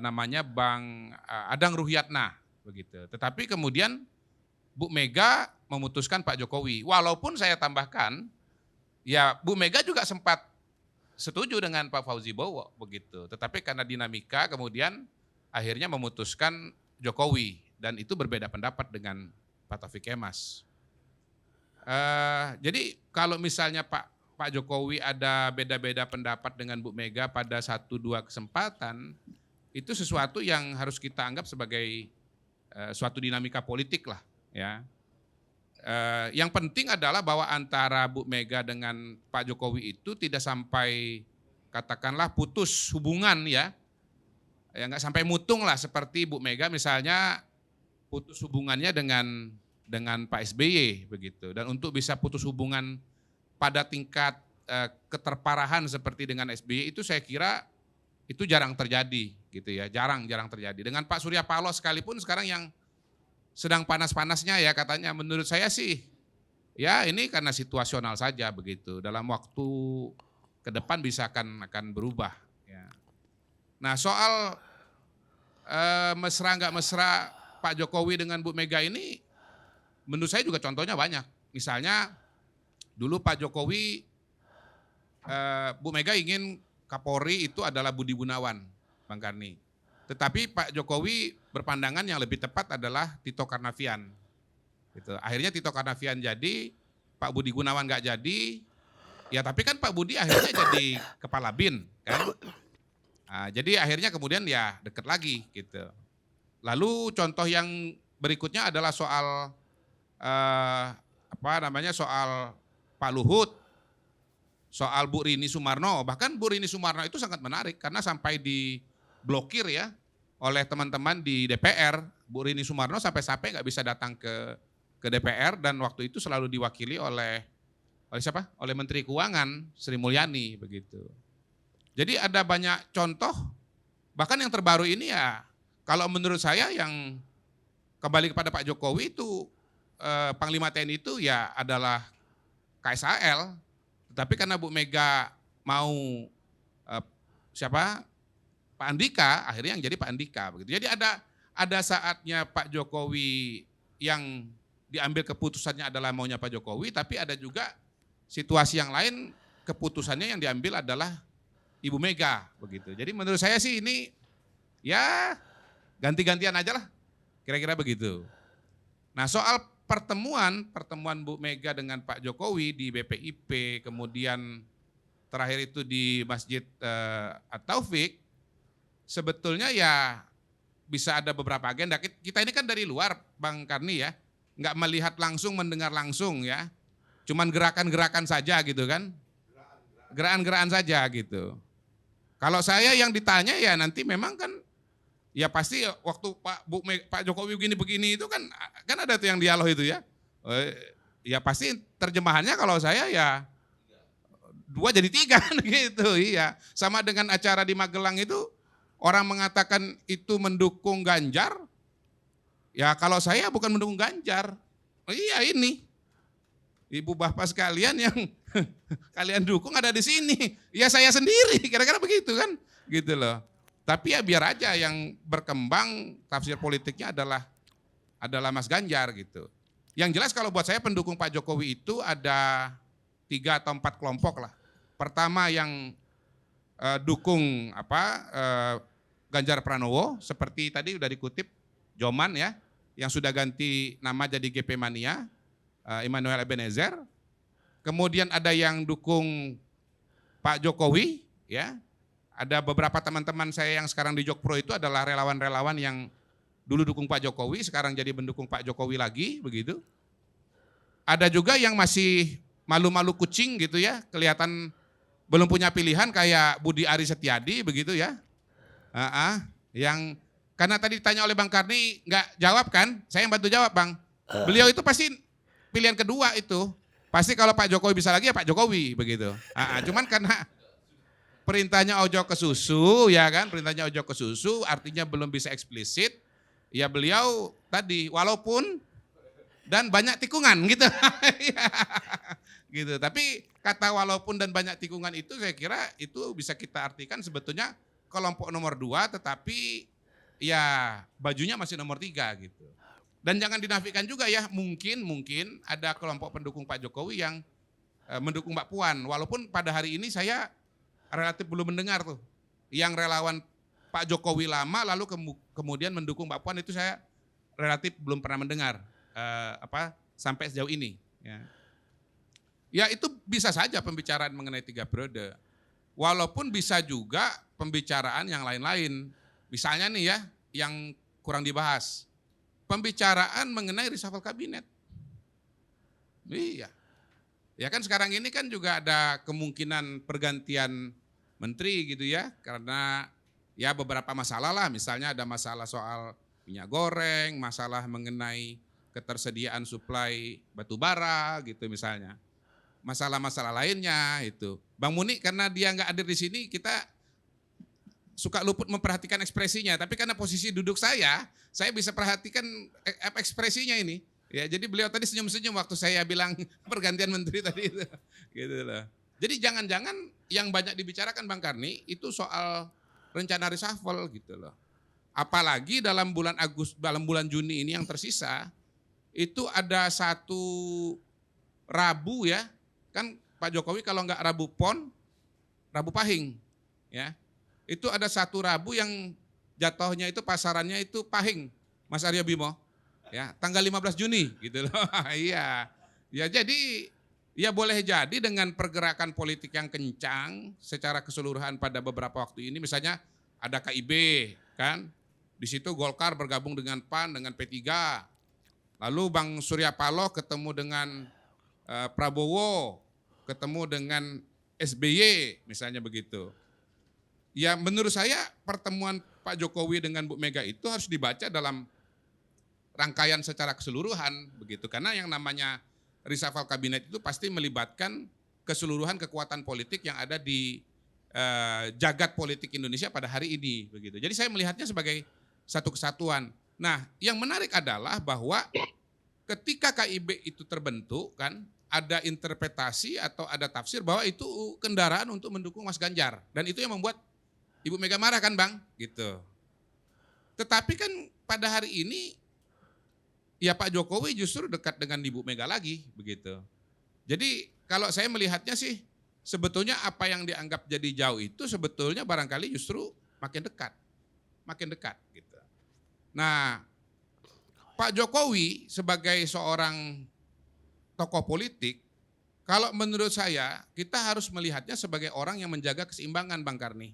S4: namanya Bang Adang Ruhyatna. Begitu. Tetapi kemudian Bu Mega memutuskan Pak Jokowi. Walaupun saya tambahkan, ya Bu Mega juga sempat setuju dengan Pak Fauzi Bowo. Begitu. Tetapi karena dinamika kemudian akhirnya memutuskan Jokowi. Dan itu berbeda pendapat dengan Pak Taufik Kemas. Jadi kalau misalnya Pak Jokowi ada beda-beda pendapat dengan Bu Mega pada 1-2 kesempatan, itu sesuatu yang harus kita anggap sebagai suatu dinamika politik lah. Ya. Yang penting adalah bahwa antara Bu Mega dengan Pak Jokowi itu tidak sampai katakanlah putus hubungan ya nggak sampai mutung lah seperti Bu Mega misalnya putus hubungannya dengan Pak SBY begitu. Dan untuk bisa putus hubungan pada tingkat keterparahan seperti dengan SBY itu saya kira itu jarang terjadi gitu ya, jarang terjadi. Dengan Pak Surya Paloh sekalipun sekarang yang sedang panas-panasnya ya katanya menurut saya sih ya ini karena situasional saja begitu. Dalam waktu ke depan bisa akan berubah ya. Nah, soal mesra nggak mesra Pak Jokowi dengan Bu Mega ini menurut saya juga contohnya banyak. Misalnya dulu Pak Jokowi, Bu Mega ingin Kapolri itu adalah Budi Gunawan, Bang Karni. Tetapi Pak Jokowi berpandangan yang lebih tepat adalah Tito Karnavian. Gitu. Akhirnya Tito Karnavian jadi, Pak Budi Gunawan nggak jadi. Ya tapi kan Pak Budi akhirnya jadi Kepala BIN, kan? Nah, jadi akhirnya kemudian ya deket lagi gitu. Lalu contoh yang berikutnya adalah soal soal Pak Luhut, soal Bu Rini Sumarno. Bahkan Bu Rini Sumarno itu sangat menarik karena sampai diblokir ya oleh teman-teman di DPR. Bu Rini Sumarno sampai-sampai nggak bisa datang ke DPR dan waktu itu selalu diwakili oleh siapa? Oleh Menteri Keuangan Sri Mulyani begitu. Jadi ada banyak contoh. Bahkan yang terbaru ini ya kalau menurut saya yang kembali kepada Pak Jokowi itu Panglima TNI itu ya adalah KSAL, tetapi karena Bu Mega mau Pak Andika, akhirnya yang jadi Pak Andika begitu. Jadi ada saatnya Pak Jokowi yang diambil keputusannya adalah maunya Pak Jokowi, tapi ada juga situasi yang lain keputusannya yang diambil adalah Ibu Mega begitu. Jadi menurut saya sih ini ya ganti-gantian aja lah, kira-kira begitu. Nah soal pertemuan Bu Mega dengan Pak Jokowi di BPIP, kemudian terakhir itu di Masjid At-Taufik, sebetulnya ya bisa ada beberapa agenda. Kita ini kan dari luar Bang Karni ya, nggak melihat langsung, mendengar langsung ya, cuman gerakan-gerakan saja gitu kan, gerakan-gerakan saja gitu. Kalau saya yang ditanya ya nanti memang kan ya pasti waktu Pak Jokowi begini-begini itu kan ada tuh yang dialog itu ya. Ya pasti terjemahannya kalau saya ya 2 jadi 3 kan gitu. Iya. Sama dengan acara di Magelang itu orang mengatakan itu mendukung Ganjar. Ya kalau saya bukan mendukung Ganjar. Iya ini. Ibu bapak sekalian yang kalian dukung ada di sini. Ya saya sendiri, kira-kira begitu kan. Gitu loh. Tapi ya biar aja yang berkembang tafsir politiknya adalah Mas Ganjar gitu. Yang jelas kalau buat saya pendukung Pak Jokowi itu ada 3 atau 4 kelompok lah. Pertama yang dukung Ganjar Pranowo seperti tadi udah dikutip Joman ya, yang sudah ganti nama jadi GP Mania, Immanuel Ebenezer. Kemudian ada yang dukung Pak Jokowi ya. Ada beberapa teman-teman saya yang sekarang di Jokpro itu adalah relawan-relawan yang dulu dukung Pak Jokowi, sekarang jadi mendukung Pak Jokowi lagi, begitu. Ada juga yang masih malu-malu kucing gitu ya, kelihatan belum punya pilihan kayak Budi Aris Setiadi begitu ya. Yang karena tadi ditanya oleh Bang Karni nggak jawab kan, saya yang bantu jawab Bang. Beliau itu pasti pilihan kedua itu, pasti kalau Pak Jokowi bisa lagi ya Pak Jokowi begitu. Cuman karena perintahnya ojo ke susu, ya kan? Perintahnya ojo ke susu, artinya belum bisa eksplisit. Ya beliau tadi, walaupun dan banyak tikungan gitu. Gitu. Tapi kata walaupun dan banyak tikungan itu saya kira itu bisa kita artikan sebetulnya kelompok nomor 2, tetapi ya bajunya masih nomor 3 gitu. Dan jangan dinafikan juga ya, mungkin ada kelompok pendukung Pak Jokowi yang mendukung Mbak Puan. Walaupun pada hari ini saya relatif belum mendengar tuh yang relawan Pak Jokowi lama lalu kemudian mendukung Mbak Puan, itu saya relatif belum pernah mendengar sampai sejauh ini. Ya itu bisa saja pembicaraan mengenai 3 periode. Walaupun bisa juga pembicaraan yang lain-lain. Misalnya nih ya, yang kurang dibahas. Pembicaraan mengenai reshuffle kabinet. Iya. Ya kan sekarang ini kan juga ada kemungkinan pergantian menteri gitu ya. Karena ya beberapa masalah lah. Misalnya ada masalah soal minyak goreng, masalah mengenai ketersediaan suplai batu bara gitu misalnya. Masalah-masalah lainnya itu. Bang Muni karena dia nggak hadir di sini, kita suka luput memperhatikan ekspresinya. Tapi karena posisi duduk saya bisa perhatikan ekspresinya ini. Ya, jadi beliau tadi senyum-senyum waktu saya bilang pergantian menteri tadi itu. Gitu loh. Jadi jangan-jangan yang banyak dibicarakan Bang Karni itu soal rencana reshuffle gitu loh. Apalagi dalam bulan Juni ini yang tersisa itu ada satu Rabu ya. Kan Pak Jokowi kalau nggak Rabu Pon, Rabu Pahing, ya. Itu ada satu Rabu yang jatuhnya itu pasarannya itu Pahing, Mas Aryo Bimo, ya. Tanggal 15 Juni, gitu loh. Iya, ya jadi ya boleh jadi dengan pergerakan politik yang kencang secara keseluruhan pada beberapa waktu ini, misalnya ada KIB, kan, di situ Golkar bergabung dengan PAN dengan P3, lalu Bang Surya Paloh ketemu dengan Prabowo, ketemu dengan SBY misalnya begitu. Ya menurut saya pertemuan Pak Jokowi dengan Bu Mega itu harus dibaca dalam rangkaian secara keseluruhan begitu. Karena yang namanya reshuffle kabinet itu pasti melibatkan keseluruhan kekuatan politik yang ada di jagat politik Indonesia pada hari ini begitu. Jadi saya melihatnya sebagai satu kesatuan. Nah, yang menarik adalah bahwa ketika KIB itu terbentuk kan ada interpretasi atau ada tafsir bahwa itu kendaraan untuk mendukung Mas Ganjar, dan itu yang membuat Ibu Mega marah kan Bang, gitu. Tetapi kan pada hari ini ya Pak Jokowi justru dekat dengan Ibu Mega lagi, begitu. Jadi kalau saya melihatnya sih sebetulnya apa yang dianggap jadi jauh itu sebetulnya barangkali justru makin dekat, gitu. Nah, Pak Jokowi sebagai seorang tokoh politik, kalau menurut saya kita harus melihatnya sebagai orang yang menjaga keseimbangan Bang Karni.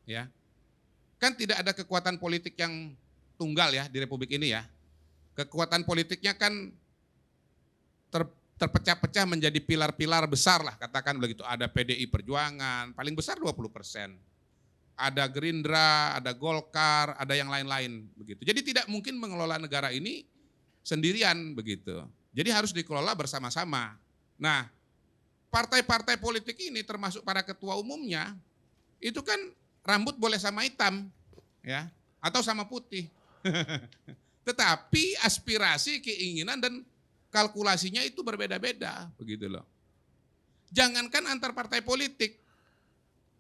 S4: Ya. Kan tidak ada kekuatan politik yang tunggal ya di Republik ini ya. Kekuatan politiknya kan terpecah-pecah menjadi pilar-pilar besar lah, katakan begitu. Ada PDI Perjuangan, paling besar 20%. Ada Gerindra, ada Golkar, ada yang lain-lain begitu. Jadi tidak mungkin mengelola negara ini sendirian begitu. Jadi harus dikelola bersama-sama. Nah, partai-partai politik ini termasuk para ketua umumnya, itu kan rambut boleh sama hitam, ya, atau sama putih. Tetapi aspirasi, keinginan, dan kalkulasinya itu berbeda-beda, begitu loh. Jangankan antar partai politik,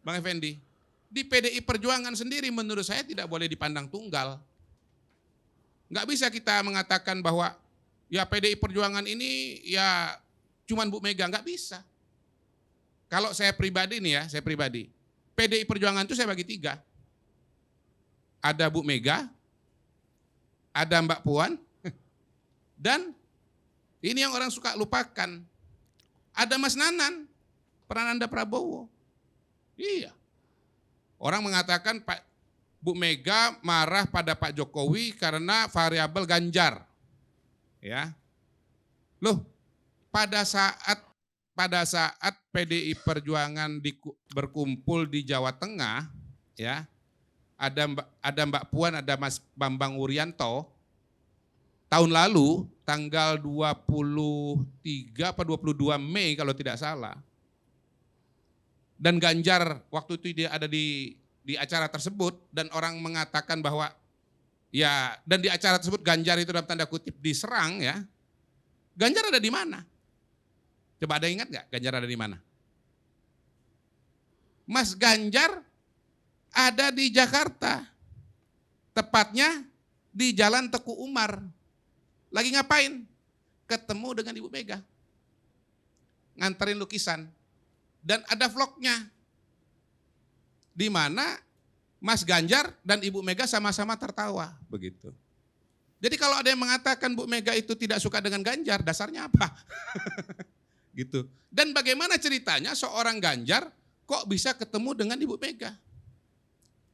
S4: Bang Effendi, di PDI Perjuangan sendiri menurut saya tidak boleh dipandang tunggal. Nggak bisa kita mengatakan bahwa ya PDI Perjuangan ini ya cuman Bu Mega, nggak bisa. Kalau saya pribadi nih ya, PDI Perjuangan itu saya bagi 3. Ada Bu Mega, ada Mbak Puan, dan ini yang orang suka lupakan, ada Mas Nanan, Prananda Prabowo. Iya. Orang mengatakan Bu Mega marah pada Pak Jokowi karena variabel Ganjar. Ya. Loh, pada saat PDI Perjuangan berkumpul di Jawa Tengah, ya, ada Mbak Puan, ada Mas Bambang Wuryanto, tahun lalu tanggal 23 atau 22 Mei kalau tidak salah, dan Ganjar waktu itu dia ada di acara tersebut dan orang mengatakan bahwa ya, dan di acara tersebut Ganjar itu dalam tanda kutip diserang ya. Ganjar ada di mana? Coba ada ingat nggak Ganjar ada di mana? Mas Ganjar ada di Jakarta. Tepatnya di Jalan Teku Umar. Lagi ngapain? Ketemu dengan Ibu Mega. Nganterin lukisan. Dan ada vlognya. Di mana Mas Ganjar dan Ibu Mega sama-sama tertawa. Begitu. Jadi kalau ada yang mengatakan Bu Mega itu tidak suka dengan Ganjar, dasarnya apa? Gitu. Dan bagaimana ceritanya seorang Ganjar kok bisa ketemu dengan Ibu Mega?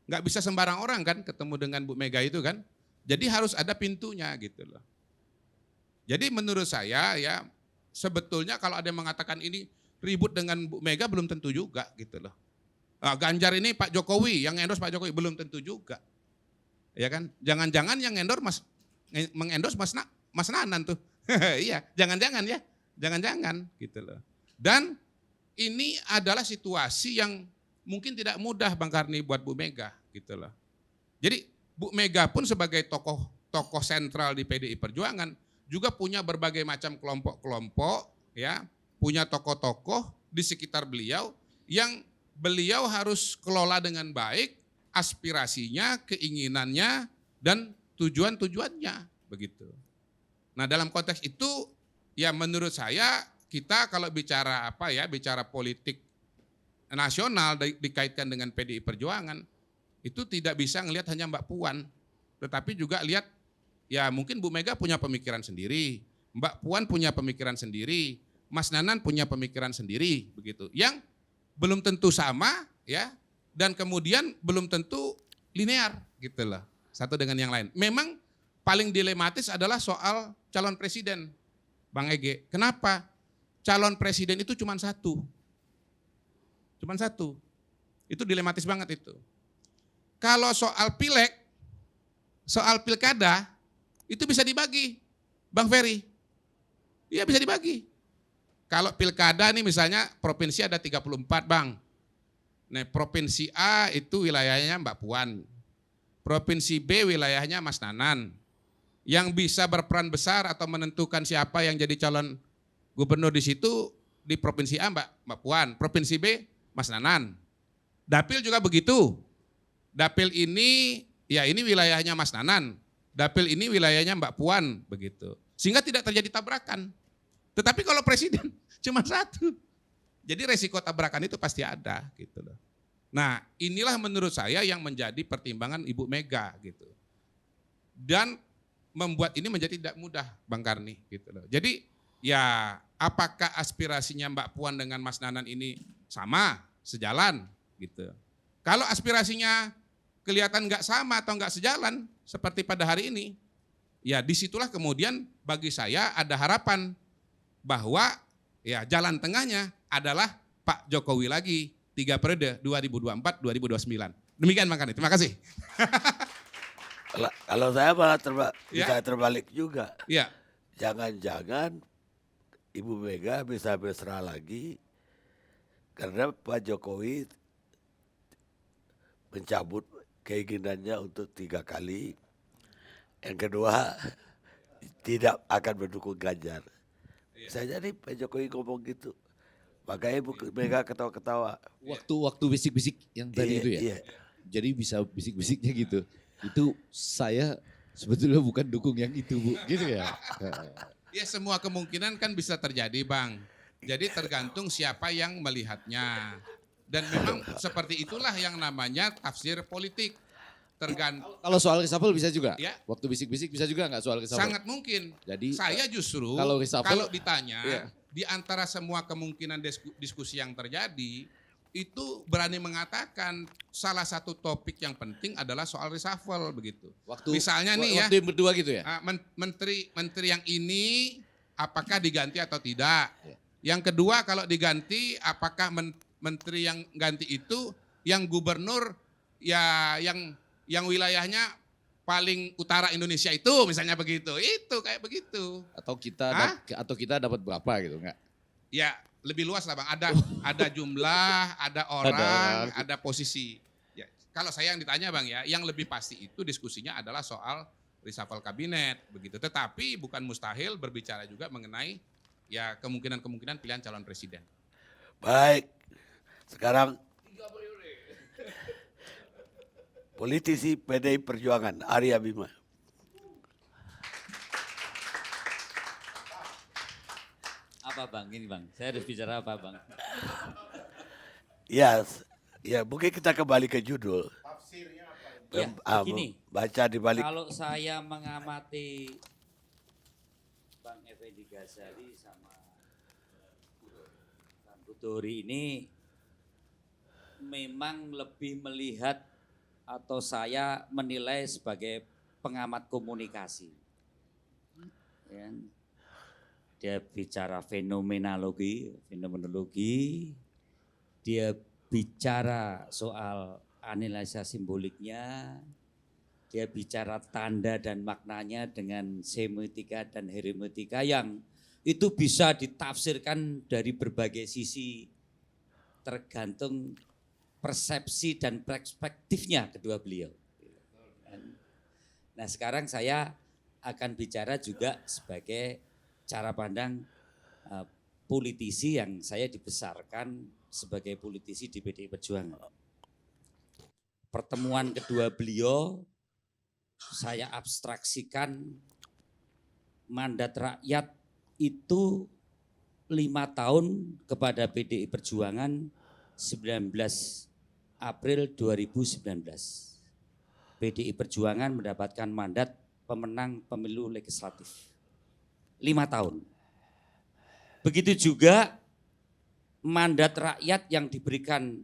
S4: Nggak bisa sembarang orang kan ketemu dengan Bu Mega itu kan. Jadi harus ada pintunya gitu loh. Jadi menurut saya ya sebetulnya kalau ada yang mengatakan ini ribut dengan Bu Mega belum tentu juga gitu loh. Nah, Ganjar ini Pak Jokowi, yang endorse Pak Jokowi belum tentu juga. Ya kan? Jangan-jangan yang mengendorse Mas Nanan tuh. Iya, jangan-jangan ya. Jangan-jangan gitu loh. Dan ini adalah situasi yang mungkin tidak mudah Bang Karni buat Bu Mega gitu loh. Jadi Bu Mega pun sebagai tokoh sentral di PDI Perjuangan juga punya berbagai macam kelompok-kelompok ya, punya tokoh-tokoh di sekitar beliau yang beliau harus kelola dengan baik aspirasinya, keinginannya dan tujuan-tujuannya begitu. Nah, dalam konteks itu ya menurut saya kita kalau bicara bicara politik nasional dikaitkan dengan PDI Perjuangan itu tidak bisa ngelihat hanya Mbak Puan, tetapi juga lihat ya mungkin Bu Mega punya pemikiran sendiri, Mbak Puan punya pemikiran sendiri, Mas Nanan punya pemikiran sendiri begitu. Yang belum tentu sama ya dan kemudian belum tentu linear gitu loh. Satu dengan yang lain. Memang paling dilematis adalah soal calon presiden. Bang Ege, kenapa? Calon presiden itu cuma satu. Cuma satu. Itu dilematis banget itu. Kalau soal pileg, soal pilkada, itu bisa dibagi. Bang Ferry, iya bisa dibagi. Kalau pilkada nih misalnya provinsi ada 34 Bang. Nah provinsi A itu wilayahnya Mbak Puan. Provinsi B wilayahnya Mas Nanan. Yang bisa berperan besar atau menentukan siapa yang jadi calon gubernur di situ di provinsi A Mbak Puan, provinsi B Mas Nanan. Dapil juga begitu. Dapil ini ya ini wilayahnya Mas Nanan. Dapil ini wilayahnya Mbak Puan begitu. Sehingga tidak terjadi tabrakan. Tetapi kalau presiden cuma satu. Jadi resiko tabrakan itu pasti ada gitu loh. Nah, inilah menurut saya yang menjadi pertimbangan Ibu Mega gitu. Dan membuat ini menjadi tidak mudah Bang Karni gitu loh. Jadi ya apakah aspirasinya Mbak Puan dengan Mas Nanan ini sama, sejalan gitu. Kalau aspirasinya kelihatan nggak sama atau nggak sejalan seperti pada hari ini, ya disitulah kemudian bagi saya ada harapan bahwa ya jalan tengahnya adalah Pak Jokowi lagi 3 periode 2024-2029. Demikian Bang Karni, terima kasih.
S1: Kalau saya malah bisa terbalik juga.
S4: Ya.
S1: Jangan-jangan Ibu Mega bisa mesra lagi karena Pak Jokowi mencabut keinginannya untuk 3 kali. Yang kedua tidak akan mendukung Ganjar. Saya jadi Pak Jokowi ngomong gitu. Makanya Ibu Mega ketawa-ketawa.
S3: Waktu bisik-bisik yang tadi itu ya.
S1: Iya.
S3: Jadi bisa bisik-bisiknya gitu. Itu saya sebetulnya bukan dukung yang itu Bu, gitu ya.
S4: Ya semua kemungkinan kan bisa terjadi Bang. Jadi tergantung siapa yang melihatnya. Dan memang seperti itulah yang namanya tafsir politik.
S3: Kalau soal reshuffle bisa juga?
S4: Ya.
S3: Waktu bisik-bisik bisa juga nggak soal reshuffle?
S4: Sangat mungkin.
S3: Jadi
S4: saya justru kalau ditanya di antara semua kemungkinan diskusi yang terjadi, itu berani mengatakan salah satu topik yang penting adalah soal reshuffle begitu. Misalnya nih
S3: waktu yang berdua gitu ya?
S4: Menteri yang ini apakah diganti atau tidak? Ya. Yang kedua kalau diganti apakah menteri yang ganti itu yang gubernur ya yang wilayahnya paling utara Indonesia itu misalnya begitu. Itu kayak begitu.
S3: Atau kita dapat berapa gitu enggak?
S4: Ya lebih luas lah Bang, ada jumlah, ada orang, ada posisi. Ya, kalau saya yang ditanya Bang ya, yang lebih pasti itu diskusinya adalah soal reshuffle kabinet begitu. Tetapi bukan mustahil berbicara juga mengenai ya kemungkinan-kemungkinan pilihan calon presiden.
S1: Baik, sekarang politisi PDI Perjuangan Arya Bima.
S5: Apa Bang? Ini Bang, saya harus bicara apa Bang?
S1: Ya, mungkin kita kembali ke judul.
S5: Ya, begini,
S1: Baca di balik.
S5: kalau saya mengamati Bang Effendi Ghazali sama Bang Hudori ini memang lebih melihat atau saya menilai sebagai pengamat komunikasi. Ya. Dia bicara fenomenologi, dia bicara soal analisa simboliknya, dia bicara tanda dan maknanya dengan semiotika dan hermeneutika yang itu bisa ditafsirkan dari berbagai sisi tergantung persepsi dan perspektifnya kedua beliau. Nah sekarang saya akan bicara juga sebagai cara pandang politisi yang saya dibesarkan sebagai politisi di PDI Perjuangan. Pertemuan kedua beliau saya abstraksikan mandat rakyat itu 5 tahun kepada PDI Perjuangan 19 April 2019. PDI Perjuangan mendapatkan mandat pemenang pemilu legislatif. 5 tahun. Begitu juga mandat rakyat yang diberikan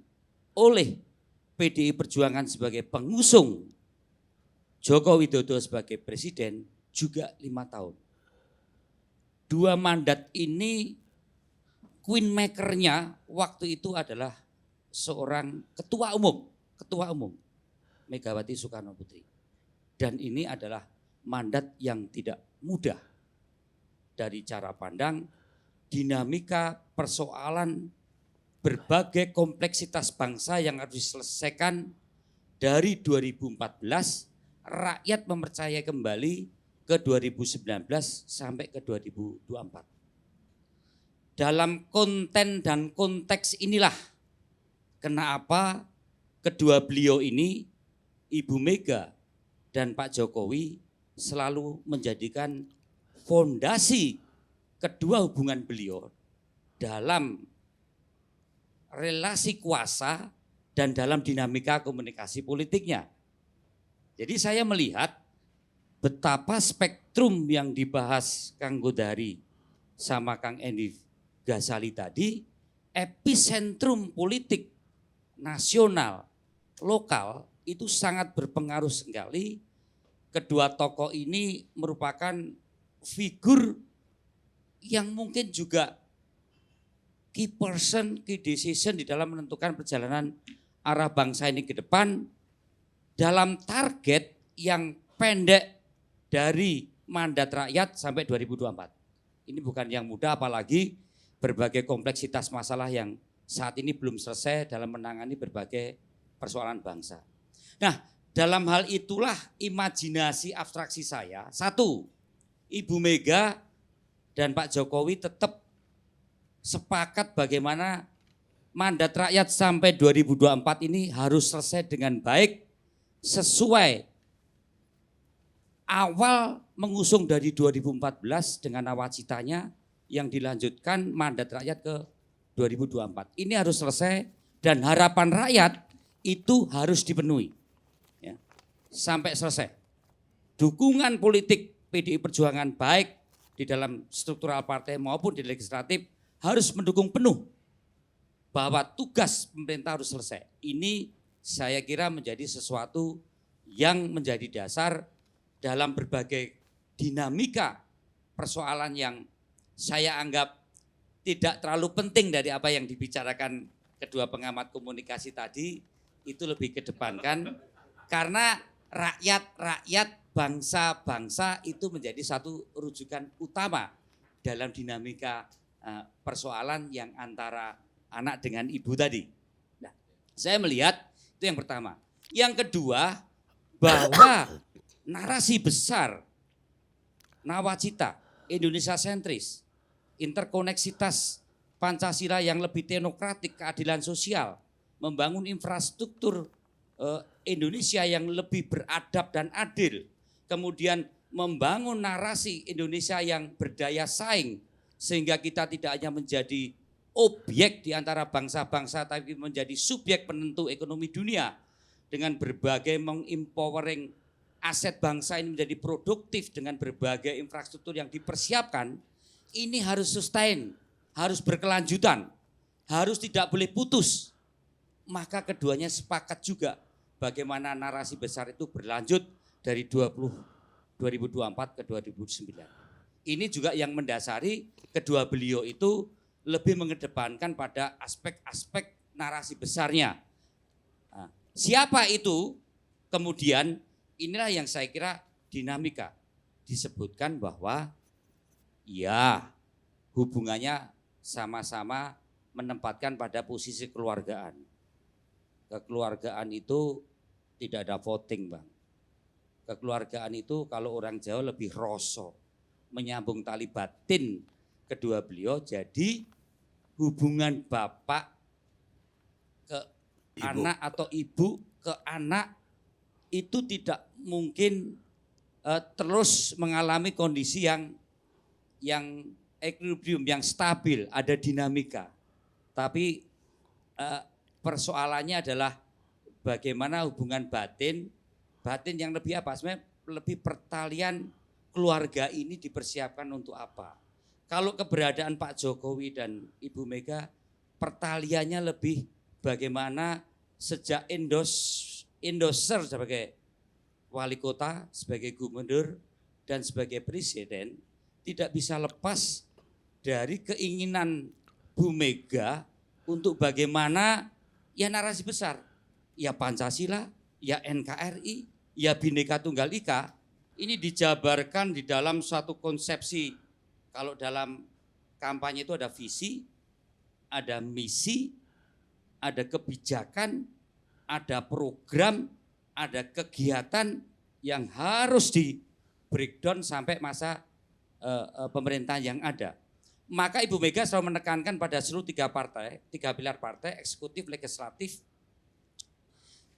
S5: oleh PDI Perjuangan sebagai pengusung Joko Widodo sebagai presiden juga 5 tahun. 2 mandat ini queen maker-nya waktu itu adalah seorang ketua umum Megawati Soekarno Putri. Dan ini adalah mandat yang tidak mudah dari cara pandang dinamika persoalan berbagai kompleksitas bangsa yang harus diselesaikan dari 2014 rakyat mempercayai kembali ke 2019 sampai ke 2024. Dalam konten dan konteks inilah kenapa kedua beliau ini, Ibu Mega dan Pak Jokowi selalu menjadikan fondasi kedua hubungan beliau dalam relasi kuasa dan dalam dinamika komunikasi politiknya. Jadi saya melihat betapa spektrum yang dibahas Kang Godari sama Kang Effendi Ghazali tadi, epicentrum politik nasional, lokal itu sangat berpengaruh sekali. Kedua tokoh ini merupakan figur yang mungkin juga key person, key decision di dalam menentukan perjalanan arah bangsa ini ke depan dalam target yang pendek dari mandat rakyat sampai 2024. Ini bukan yang mudah, apalagi berbagai kompleksitas masalah yang saat ini belum selesai dalam menangani berbagai persoalan bangsa. Nah, dalam hal itulah imajinasi abstraksi saya. 1, Ibu Mega dan Pak Jokowi tetap sepakat bagaimana mandat rakyat sampai 2024 ini harus selesai dengan baik sesuai awal mengusung dari 2014 dengan nawacitanya yang dilanjutkan mandat rakyat ke 2024. Ini harus selesai dan harapan rakyat itu harus dipenuhi ya, sampai selesai. Dukungan politik PDI Perjuangan baik di dalam struktural partai maupun di legislatif harus mendukung penuh bahwa tugas pemerintah harus selesai. Ini saya kira menjadi sesuatu yang menjadi dasar dalam berbagai dinamika persoalan yang saya anggap tidak terlalu penting dari apa yang dibicarakan kedua pengamat komunikasi tadi, itu lebih kedepankan karena rakyat, bangsa-bangsa itu menjadi satu rujukan utama dalam dinamika persoalan yang antara anak dengan ibu tadi. Nah, saya melihat itu yang pertama. Yang kedua, bahwa narasi besar nawacita Indonesia sentris, interkoneksitas Pancasila yang lebih teknokratik, keadilan sosial, membangun infrastruktur Indonesia yang lebih beradab dan adil, kemudian membangun narasi Indonesia yang berdaya saing, sehingga kita tidak hanya menjadi objek di antara bangsa-bangsa, tapi menjadi subjek penentu ekonomi dunia, dengan berbagai mengempowering aset bangsa ini menjadi produktif dengan berbagai infrastruktur yang dipersiapkan. Ini harus sustain, harus berkelanjutan, harus tidak boleh putus. Maka keduanya sepakat juga bagaimana narasi besar itu berlanjut dari 2024 ke 2009. Ini juga yang mendasari kedua beliau itu lebih mengedepankan pada aspek-aspek narasi besarnya. Nah, siapa itu? Kemudian inilah yang saya kira dinamika. Disebutkan bahwa ya hubungannya sama-sama menempatkan pada posisi keluargaan. Kekeluargaan itu tidak ada voting, Bang. Kekeluargaan itu kalau orang Jawa lebih roso, menyambung tali batin kedua beliau, jadi hubungan bapak ke anak atau ibu ke anak itu tidak mungkin terus mengalami kondisi yang equilibrium, yang stabil, ada dinamika. Tapi persoalannya adalah bagaimana hubungan batin yang lebih apa? Sebenarnya lebih pertalian keluarga ini dipersiapkan untuk apa? Kalau keberadaan Pak Jokowi dan Ibu Mega, pertaliannya lebih bagaimana sejak endoser sebagai wali kota, sebagai gubernur, dan sebagai presiden, tidak bisa lepas dari keinginan Bu Mega untuk bagaimana ya narasi besar, ya Pancasila, ya NKRI, ya Bhinneka Tunggal Ika, ini dijabarkan di dalam suatu konsepsi. Kalau dalam kampanye itu ada visi, ada misi, ada kebijakan, ada program, ada kegiatan yang harus di breakdown sampai masa pemerintahan yang ada. Maka Ibu Mega selalu menekankan pada seluruh tiga pilar partai, eksekutif, legislatif,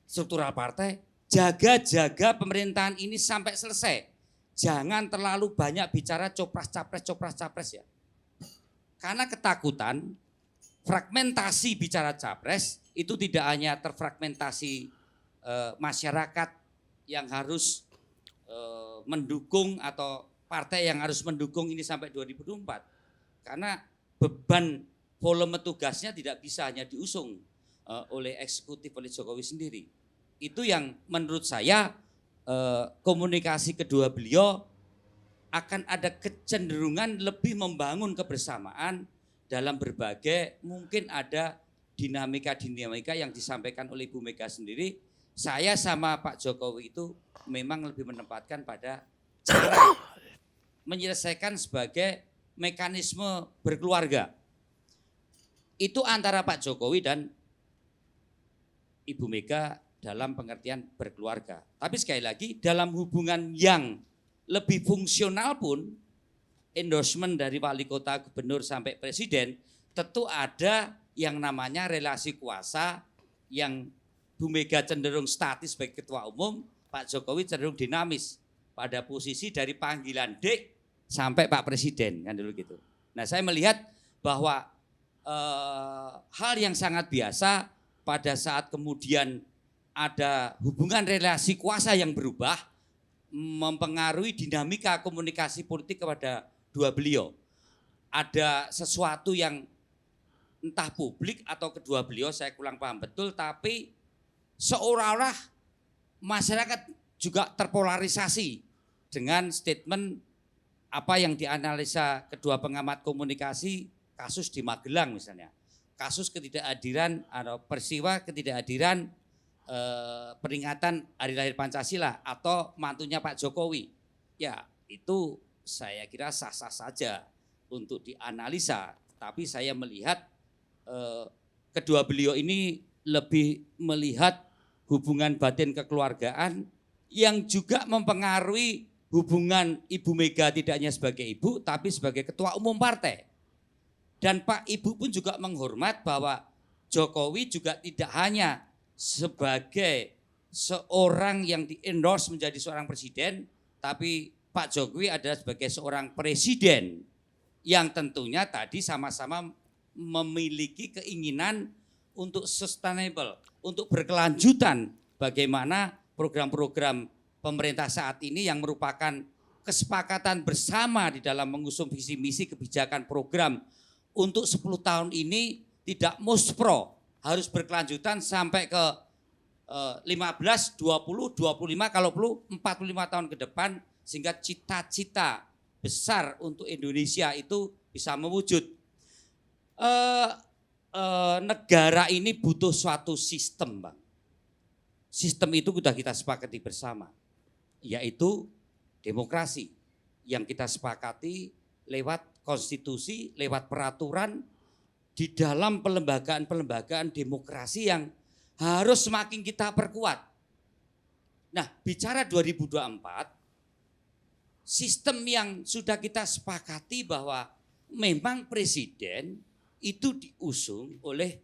S5: struktural partai, jaga pemerintahan ini sampai selesai. Jangan terlalu banyak bicara copras-capres ya. Karena ketakutan fragmentasi bicara capres itu tidak hanya terfragmentasi masyarakat yang harus mendukung atau partai yang harus mendukung ini sampai 2024. Karena beban volume tugasnya tidak bisa hanya diusung oleh eksekutif, oleh Jokowi sendiri. Itu yang menurut saya komunikasi kedua beliau akan ada kecenderungan lebih membangun kebersamaan dalam berbagai, mungkin ada dinamika yang disampaikan oleh Ibu Mega sendiri. Saya sama Pak Jokowi itu memang lebih menempatkan pada cara menyelesaikan sebagai mekanisme berkeluarga. Itu antara Pak Jokowi dan Ibu Mega dalam pengertian berkeluarga. Tapi sekali lagi dalam hubungan yang lebih fungsional pun, endorsement dari wali kota, gubernur sampai presiden, tentu ada yang namanya relasi kuasa yang Bu Mega cenderung statis sebagai ketua umum, Pak Jokowi cenderung dinamis pada posisi dari panggilan Dek sampai Pak Presiden, kan dulu gitu. Nah, saya melihat bahwa hal yang sangat biasa pada saat kemudian ada hubungan relasi kuasa yang berubah, mempengaruhi dinamika komunikasi politik kepada dua beliau. Ada sesuatu yang entah publik atau kedua beliau, saya kurang paham betul, tapi seolah-olah masyarakat juga terpolarisasi dengan statement apa yang dianalisa kedua pengamat komunikasi, kasus di Magelang misalnya. Kasus ketidakhadiran atau peristiwa ketidakhadiran peringatan Hari Lahir Pancasila atau mantunya Pak Jokowi. Ya, itu saya kira sah-sah saja untuk dianalisa tapi saya melihat kedua beliau ini lebih melihat hubungan batin kekeluargaan yang juga mempengaruhi hubungan Ibu Mega tidak hanya sebagai ibu tapi sebagai ketua umum partai. Dan Pak Ibu pun juga menghormat bahwa Jokowi juga tidak hanya sebagai seorang yang di-endorse menjadi seorang presiden, tapi Pak Jokowi adalah sebagai seorang presiden yang tentunya tadi sama-sama memiliki keinginan untuk sustainable, untuk berkelanjutan bagaimana program-program pemerintah saat ini yang merupakan kesepakatan bersama di dalam mengusung visi misi kebijakan program untuk 10 tahun ini tidak muspro, harus berkelanjutan sampai ke 15, 20, 25 kalau perlu 45 tahun ke depan sehingga cita-cita besar untuk Indonesia itu bisa mewujud. Negara ini butuh suatu sistem, Bang. Sistem itu sudah kita sepakati bersama, yaitu demokrasi yang kita sepakati lewat konstitusi, lewat peraturan di dalam pelembagaan demokrasi yang harus semakin kita perkuat. Nah, bicara 2024, sistem yang sudah kita sepakati bahwa memang presiden itu diusung oleh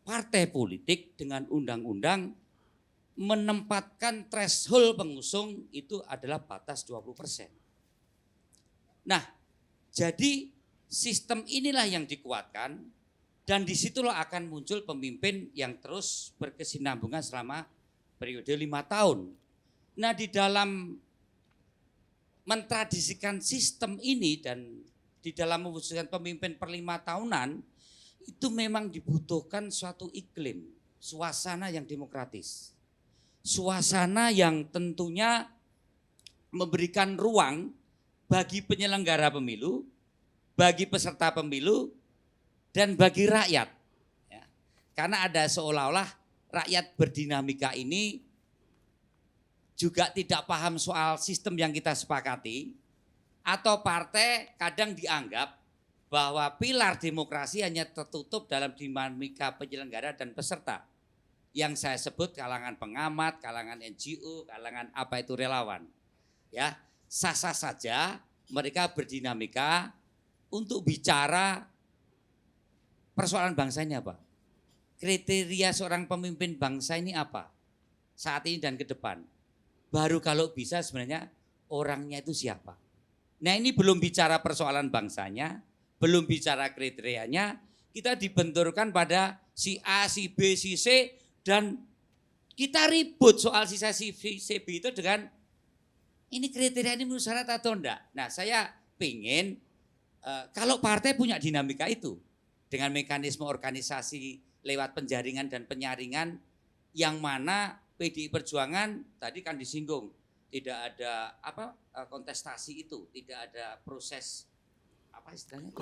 S5: partai politik dengan undang-undang menempatkan threshold pengusung itu adalah batas 20%. Nah, jadi sistem inilah yang dikuatkan dan disitulah akan muncul pemimpin yang terus berkesinambungan selama periode 5 tahun. Nah, di dalam mentradisikan sistem ini dan di dalam mewujudkan pemimpin per 5 tahunan, itu memang dibutuhkan suatu iklim, suasana yang demokratis. Suasana yang tentunya memberikan ruang bagi penyelenggara pemilu, bagi peserta pemilu, dan bagi rakyat. Ya. Karena ada seolah-olah rakyat berdinamika ini juga tidak paham soal sistem yang kita sepakati, atau partai kadang dianggap bahwa pilar demokrasi hanya tertutup dalam dinamika penyelenggara dan peserta. Yang saya sebut kalangan pengamat, kalangan NGO, kalangan apa itu relawan. Ya, sah-sah saja mereka berdinamika untuk bicara persoalan bangsa ini apa. Kriteria seorang pemimpin bangsa ini apa saat ini dan ke depan. Baru kalau bisa sebenarnya orangnya itu siapa. Nah, ini belum bicara persoalan bangsanya, belum bicara kriterianya, kita dibenturkan pada si A, si B, si C, dan kita ribut soal si B itu dengan ini kriteria ini menurut syarat atau enggak. Nah, saya pengen kalau partai punya dinamika itu dengan mekanisme organisasi lewat penjaringan dan penyaringan yang mana PDI Perjuangan tadi kan disinggung tidak ada kontestasi itu, tidak ada proses apa istilahnya?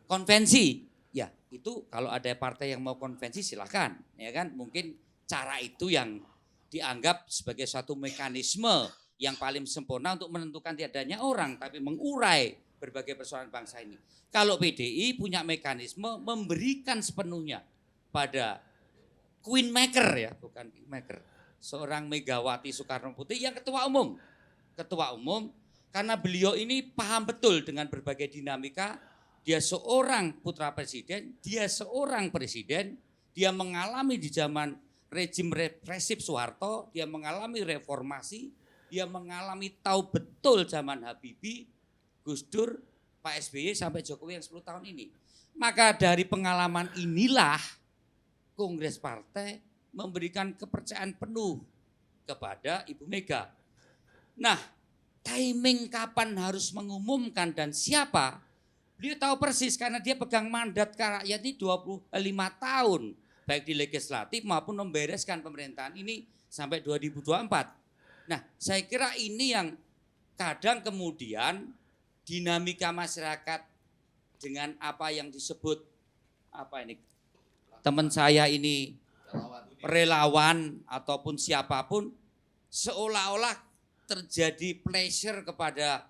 S5: Konvensi. Ya, itu kalau ada partai yang mau konvensi silakan, ya kan? Mungkin cara itu yang dianggap sebagai suatu mekanisme yang paling sempurna untuk menentukan tiadanya orang, tapi mengurai berbagai persoalan bangsa ini. Kalau PDI punya mekanisme memberikan sepenuhnya pada Queen Maker ya, bukan Kingmaker. Seorang Megawati Soekarno Putri yang ketua umum. Ketua umum karena beliau ini paham betul dengan berbagai dinamika. Dia seorang putra presiden, dia seorang presiden, dia mengalami di zaman rejim represif Soeharto, dia mengalami reformasi, dia mengalami tahu betul zaman Habibie, Gus Dur, Pak SBY sampai Jokowi yang 10 tahun ini. Maka dari pengalaman inilah Kongres Partai memberikan kepercayaan penuh kepada Ibu Mega. Nah, timing kapan harus mengumumkan dan siapa, beliau tahu persis karena dia pegang mandat ke rakyat ini 25 tahun. Baik di legislatif maupun membereskan pemerintahan ini sampai 2024. Nah, saya kira ini yang kadang kemudian dinamika masyarakat dengan apa yang disebut teman saya ini relawan ataupun siapapun seolah-olah terjadi pleasure kepada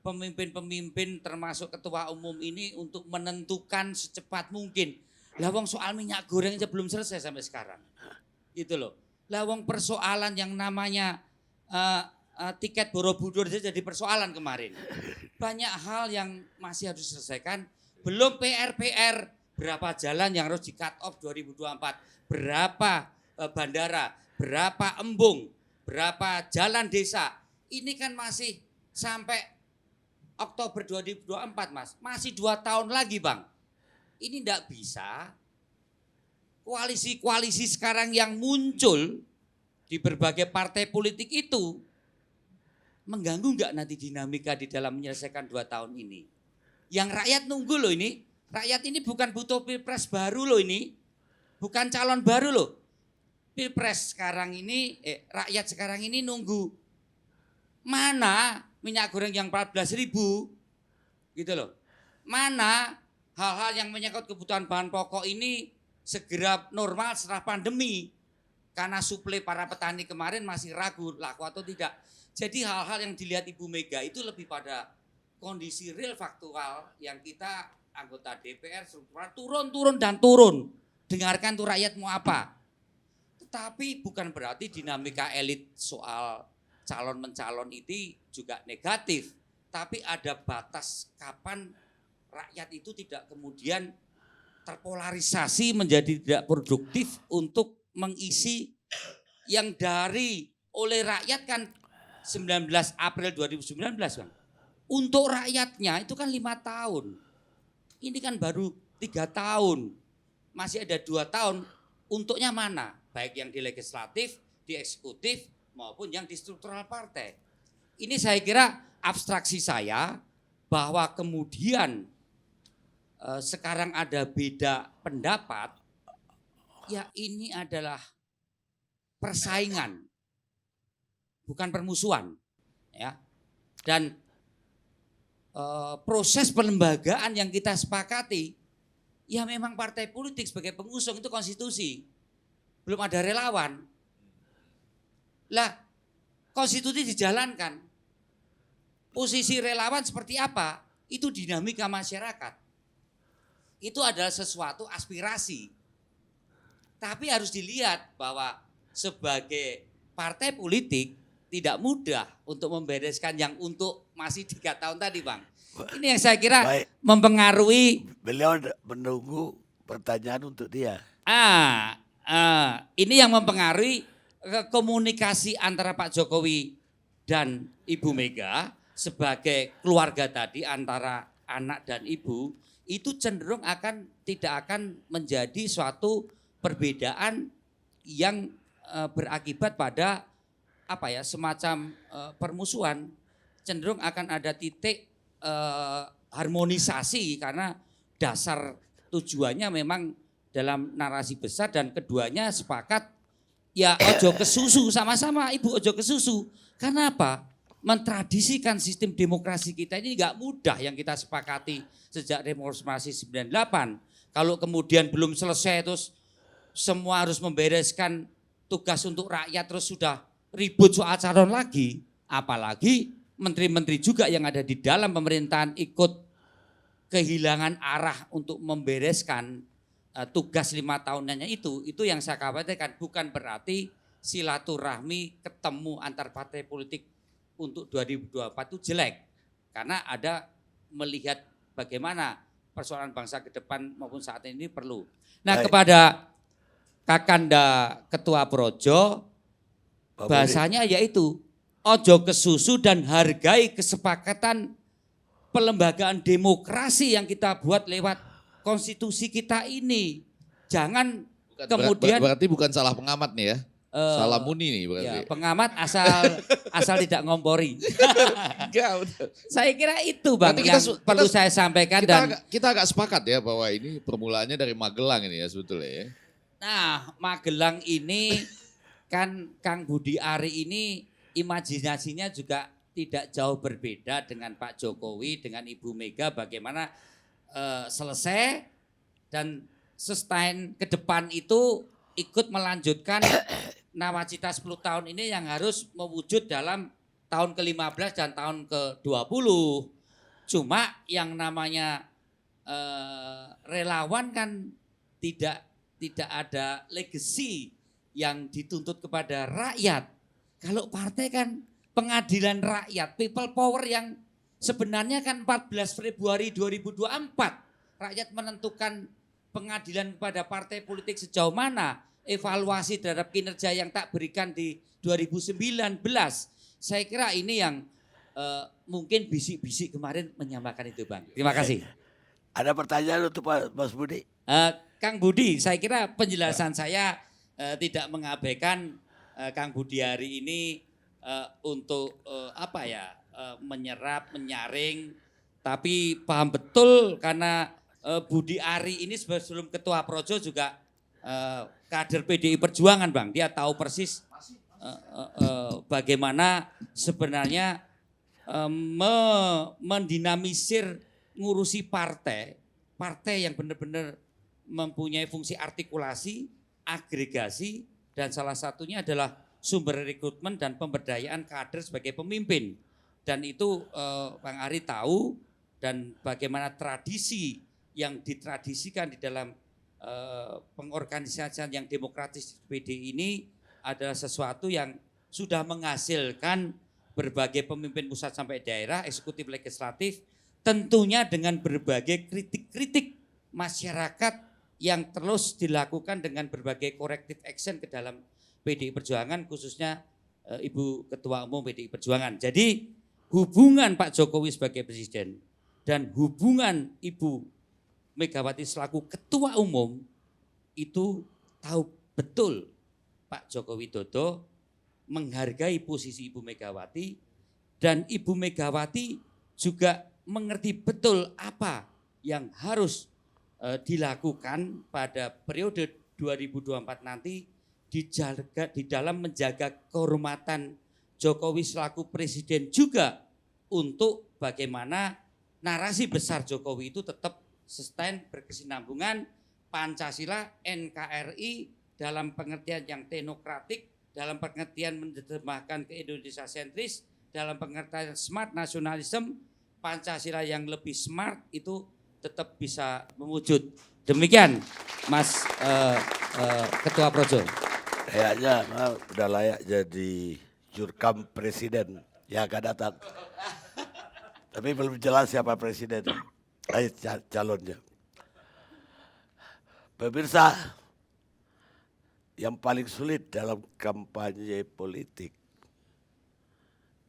S5: pemimpin-pemimpin termasuk ketua umum ini untuk menentukan secepat mungkin. Lah wong soal minyak goreng aja belum selesai sampai sekarang. Gitu loh. Lah wong persoalan yang namanya tiket Borobudur saja jadi persoalan kemarin. Banyak hal yang masih harus diselesaikan. Belum PR-PR, berapa jalan yang harus di cut off 2024, berapa bandara, berapa embung, berapa jalan desa. Ini kan masih sampai Oktober 2024 Mas, masih 2 tahun lagi Bang. Ini enggak bisa. Koalisi-koalisi sekarang yang muncul di berbagai partai politik itu mengganggu enggak nanti dinamika di dalam menyelesaikan 2 tahun ini. Yang rakyat nunggu loh ini. Rakyat ini bukan butuh pilpres baru loh ini. Bukan calon baru loh. Pilpres sekarang ini, rakyat sekarang ini nunggu. Mana minyak goreng yang 14.000 gitu loh. Mana hal-hal yang menyangkut kebutuhan bahan pokok ini segera normal setelah pandemi. Karena suplai para petani kemarin masih ragu laku atau tidak. Jadi hal-hal yang dilihat Ibu Mega itu lebih pada kondisi real faktual yang kita anggota DPR struktural turun dan turun. Dengarkan tuh rakyat mau apa. Tetapi bukan berarti dinamika elit soal calon mencalon itu juga negatif. Tapi ada batas kapan rakyat itu tidak kemudian terpolarisasi menjadi tidak produktif untuk mengisi yang dari oleh rakyat kan 19 April 2019 Bang. Untuk rakyatnya itu kan 5 tahun. Ini kan baru 3 tahun. Masih ada 2 tahun. Untuknya mana? Baik yang di legislatif, di eksekutif, maupun yang di struktural partai. Ini saya kira abstraksi saya bahwa kemudian sekarang ada beda pendapat. Ya ini adalah persaingan. Bukan permusuhan. Ya. Dan proses pelembagaan yang kita sepakati, ya memang partai politik sebagai pengusung itu konstitusi. Belum ada relawan. Lah, konstitusi dijalankan. Posisi relawan seperti apa? Itu dinamika masyarakat. Itu adalah sesuatu aspirasi. Tapi harus dilihat bahwa sebagai partai politik tidak mudah untuk membereskan yang untuk masih 3 tahun tadi Bang. Ini yang saya kira mempengaruhi.
S1: Beliau menunggu pertanyaan untuk dia.
S5: Ini yang mempengaruhi komunikasi antara Pak Jokowi dan Ibu Mega sebagai keluarga tadi antara anak dan ibu itu cenderung tidak akan menjadi suatu perbedaan yang berakibat pada semacam permusuhan. Cenderung akan ada titik harmonisasi karena dasar tujuannya memang dalam narasi besar dan keduanya sepakat ya ojo kesusu sama-sama ibu ojo kesusu. Karena apa? Mentradisikan sistem demokrasi kita ini enggak mudah yang kita sepakati sejak reformasi 98. Kalau kemudian belum selesai terus semua harus membereskan tugas untuk rakyat terus sudah ribut soal calon lagi, apalagi menteri-menteri juga yang ada di dalam pemerintahan ikut kehilangan arah untuk membereskan tugas 5 tahunannya itu yang saya khawatirkan. Bukan berarti silaturahmi ketemu antar partai politik untuk 2024 itu jelek, karena ada melihat bagaimana persoalan bangsa ke depan maupun saat ini perlu. Nah kepada Kakanda Ketua Projo, bahasanya yaitu ojo kesusu dan hargai kesepakatan pelembagaan demokrasi yang kita buat lewat konstitusi kita ini. Jangan kemudian
S3: berarti bukan salah pengamat nih ya. Salah muni nih berarti.
S5: Ya, pengamat asal tidak ngompori. Saya kira itu Bang yang perlu saya sampaikan
S3: kita agak sepakat ya bahwa ini permulaannya dari Magelang ini ya sebetulnya ya.
S5: Nah, Magelang ini kan Kang Budi Ari ini imajinasinya juga tidak jauh berbeda dengan Pak Jokowi, dengan Ibu Mega bagaimana selesai dan sustain ke depan itu ikut melanjutkan nawacita 10 tahun ini yang harus mewujud dalam tahun ke-15 dan tahun ke-20. Cuma yang namanya relawan kan tidak ada legacy yang dituntut kepada rakyat. Kalau partai kan pengadilan rakyat, people power yang sebenarnya kan 14 Februari 2024 rakyat menentukan pengadilan kepada partai politik sejauh mana evaluasi terhadap kinerja yang tak berikan di 2019. Saya kira ini yang mungkin bisik-bisik kemarin menyamakan itu, Bang. Terima kasih.
S1: Ada pertanyaan untuk Pak Mas Budi?
S5: Kang Budi, saya kira penjelasan saya tidak mengabaikan Kang Budi hari ini untuk menyerap, menyaring, tapi paham betul karena Budi Ari ini sebelum Ketua Projo juga kader PDI Perjuangan, Bang. Dia tahu persis bagaimana sebenarnya mendinamisir ngurusi partai yang benar-benar mempunyai fungsi artikulasi, agregasi, dan salah satunya adalah sumber rekrutmen dan pemberdayaan kader sebagai pemimpin. Dan itu Bang Ari tahu, dan bagaimana tradisi yang ditradisikan di dalam pengorganisasian yang demokratis PDI ini adalah sesuatu yang sudah menghasilkan berbagai pemimpin pusat sampai daerah, eksekutif, legislatif, tentunya dengan berbagai kritik-kritik masyarakat yang terus dilakukan dengan berbagai corrective action ke dalam PDI Perjuangan, khususnya Ibu Ketua Umum PDI Perjuangan. Jadi hubungan Pak Jokowi sebagai presiden dan hubungan Ibu Megawati selaku Ketua Umum itu tahu betul Pak Joko Widodo menghargai posisi Ibu Megawati, dan Ibu Megawati juga mengerti betul apa yang harus dilakukan pada periode 2024 nanti di dalam menjaga kehormatan Jokowi selaku presiden, juga untuk bagaimana narasi besar Jokowi itu tetap sustain, berkesinambungan, Pancasila, NKRI dalam pengertian yang teknokratik, dalam pengertian menerjemahkan ke Indonesia sentris, dalam pengertian smart nasionalisme, Pancasila yang lebih smart itu tetap bisa mewujud. Demikian Mas Ketua Projo.
S1: Kayaknya udah layak jadi jurkam presiden yang akan datang. Tapi belum jelas siapa presiden, calonnya. Pemirsa, yang paling sulit dalam kampanye politik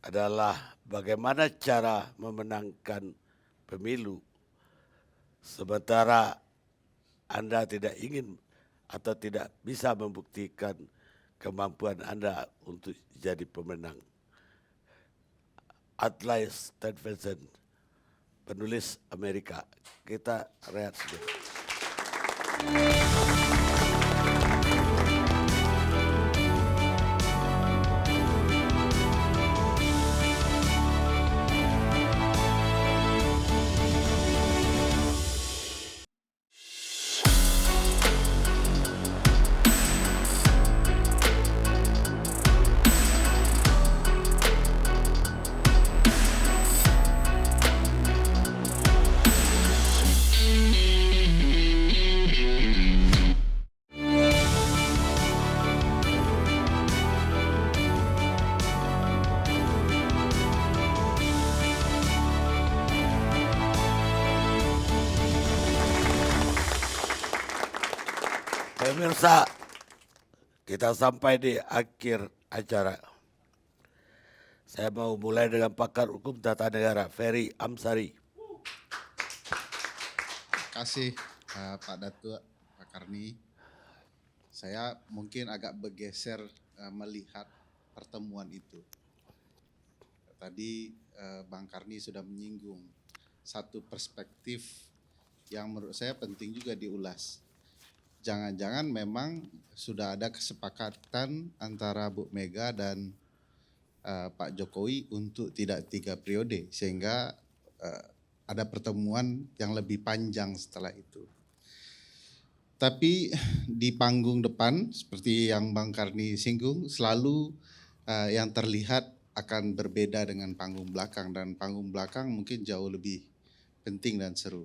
S1: adalah bagaimana cara memenangkan pemilu sementara Anda tidak ingin atau tidak bisa membuktikan kemampuan Anda untuk jadi pemenang. Adlai Stevenson, penulis Amerika. Kita rehat sedikit. Pemirsa, kita sampai di akhir acara. Saya mau mulai dengan pakar hukum tata negara, Ferry Amsari.
S6: Terima kasih Pak Datuk, Pak Karni. Saya mungkin agak bergeser melihat pertemuan itu. Tadi Bang Karni sudah menyinggung satu perspektif yang menurut saya penting juga diulas. Jangan-jangan memang sudah ada kesepakatan antara Bu Mega dan Pak Jokowi untuk tidak 3 periode, sehingga ada pertemuan yang lebih panjang setelah itu. Tapi di panggung depan seperti yang Bang Karni singgung, selalu yang terlihat akan berbeda dengan panggung belakang, dan panggung belakang mungkin jauh lebih penting dan seru.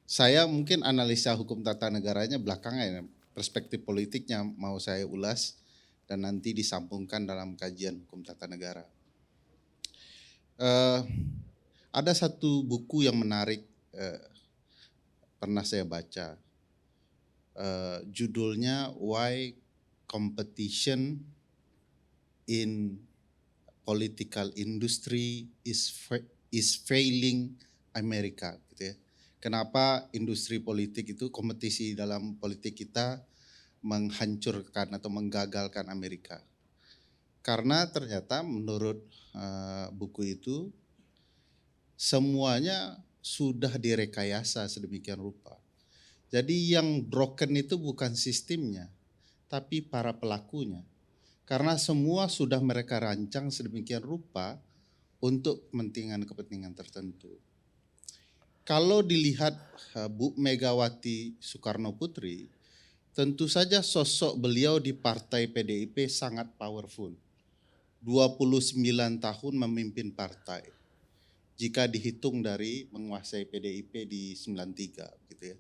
S6: Saya mungkin analisa hukum tata negaranya belakangan ya, perspektif politiknya mau saya ulas dan nanti disambungkan dalam kajian hukum tata negara. Ada satu buku yang menarik pernah saya baca, judulnya Why Competition in Political Industry is Failing America, gitu ya. Kenapa industri politik itu, kompetisi dalam politik kita menghancurkan atau menggagalkan Amerika? Karena ternyata menurut buku itu semuanya sudah direkayasa sedemikian rupa. Jadi yang broken itu bukan sistemnya, tapi para pelakunya. Karena semua sudah mereka rancang sedemikian rupa untuk kepentingan tertentu. Kalau dilihat Bu Megawati Soekarno Putri, tentu saja sosok beliau di partai PDIP sangat powerful. 29 tahun memimpin partai. Jika dihitung dari menguasai PDIP di 93 gitu ya.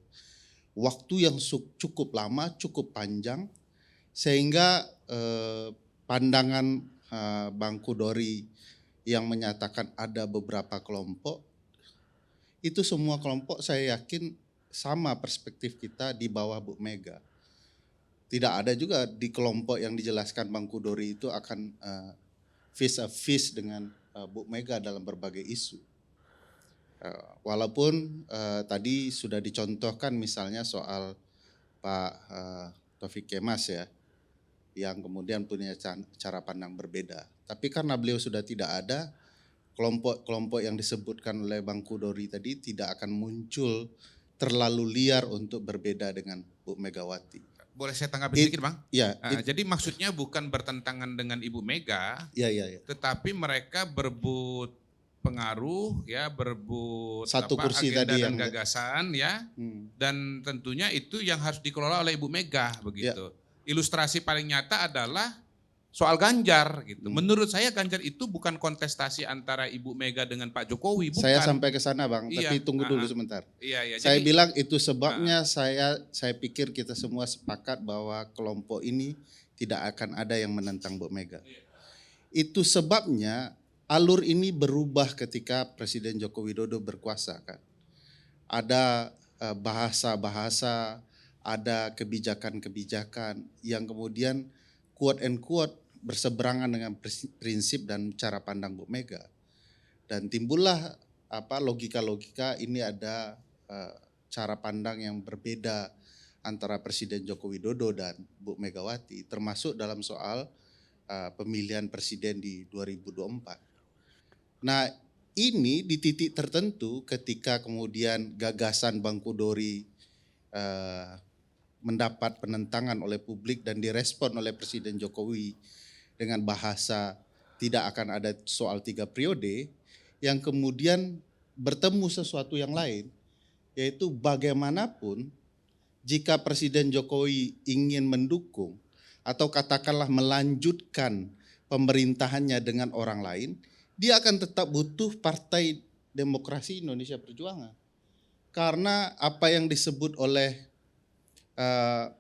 S6: Waktu yang cukup lama, cukup panjang, sehingga pandangan Bang Kudori yang menyatakan ada beberapa kelompok, itu semua kelompok saya yakin sama perspektif kita di bawah Bu Mega. Tidak ada juga di kelompok yang dijelaskan Bang Kudori itu akan face a face dengan Bu Mega dalam berbagai isu. Walaupun tadi sudah dicontohkan misalnya soal Pak Taufik Kemas ya, yang kemudian punya cara pandang berbeda. Tapi karena beliau sudah tidak ada, kelompok-kelompok yang disebutkan oleh Bang Kudori tadi tidak akan muncul terlalu liar untuk berbeda dengan Bu Megawati.
S4: Boleh saya tanggapi sedikit, Bang?
S6: Ya.
S4: Jadi maksudnya bukan bertentangan dengan Ibu Mega,
S6: Ya.
S4: tetapi mereka berebut pengaruh, ya, berebut
S6: Satu kursi
S4: agenda
S6: tadi
S4: dan
S6: yang
S4: gagasan, ya, dan tentunya itu yang harus dikelola oleh Ibu Mega, begitu. Ilustrasi paling nyata adalah soal Ganjar, gitu. Menurut saya Ganjar itu bukan kontestasi antara Ibu Mega dengan Pak Jokowi, bukan.
S6: Saya sampai ke sana Bang,
S4: Iya,
S6: tapi tunggu dulu sebentar.
S4: Iya,
S6: Saya
S4: jadi,
S6: bilang itu sebabnya saya pikir kita semua sepakat bahwa kelompok ini tidak akan ada yang menentang Bu Mega. Itu sebabnya alur ini berubah ketika Presiden Joko Widodo berkuasa kan. Ada bahasa-bahasa, ada kebijakan-kebijakan yang kemudian quote and quote berseberangan dengan prinsip dan cara pandang Bu Mega. Dan timbullah logika-logika ini ada cara pandang yang berbeda antara Presiden Joko Widodo dan Bu Megawati, termasuk dalam soal pemilihan presiden di 2024. Nah, ini di titik tertentu ketika kemudian gagasan Bang Kudori mendapat penentangan oleh publik dan direspon oleh Presiden Jokowi dengan bahasa tidak akan ada soal 3 periode, yang kemudian bertemu sesuatu yang lain, yaitu bagaimanapun jika Presiden Jokowi ingin mendukung atau katakanlah melanjutkan pemerintahannya dengan orang lain, dia akan tetap butuh Partai Demokrasi Indonesia Perjuangan. Karena apa yang disebut oleh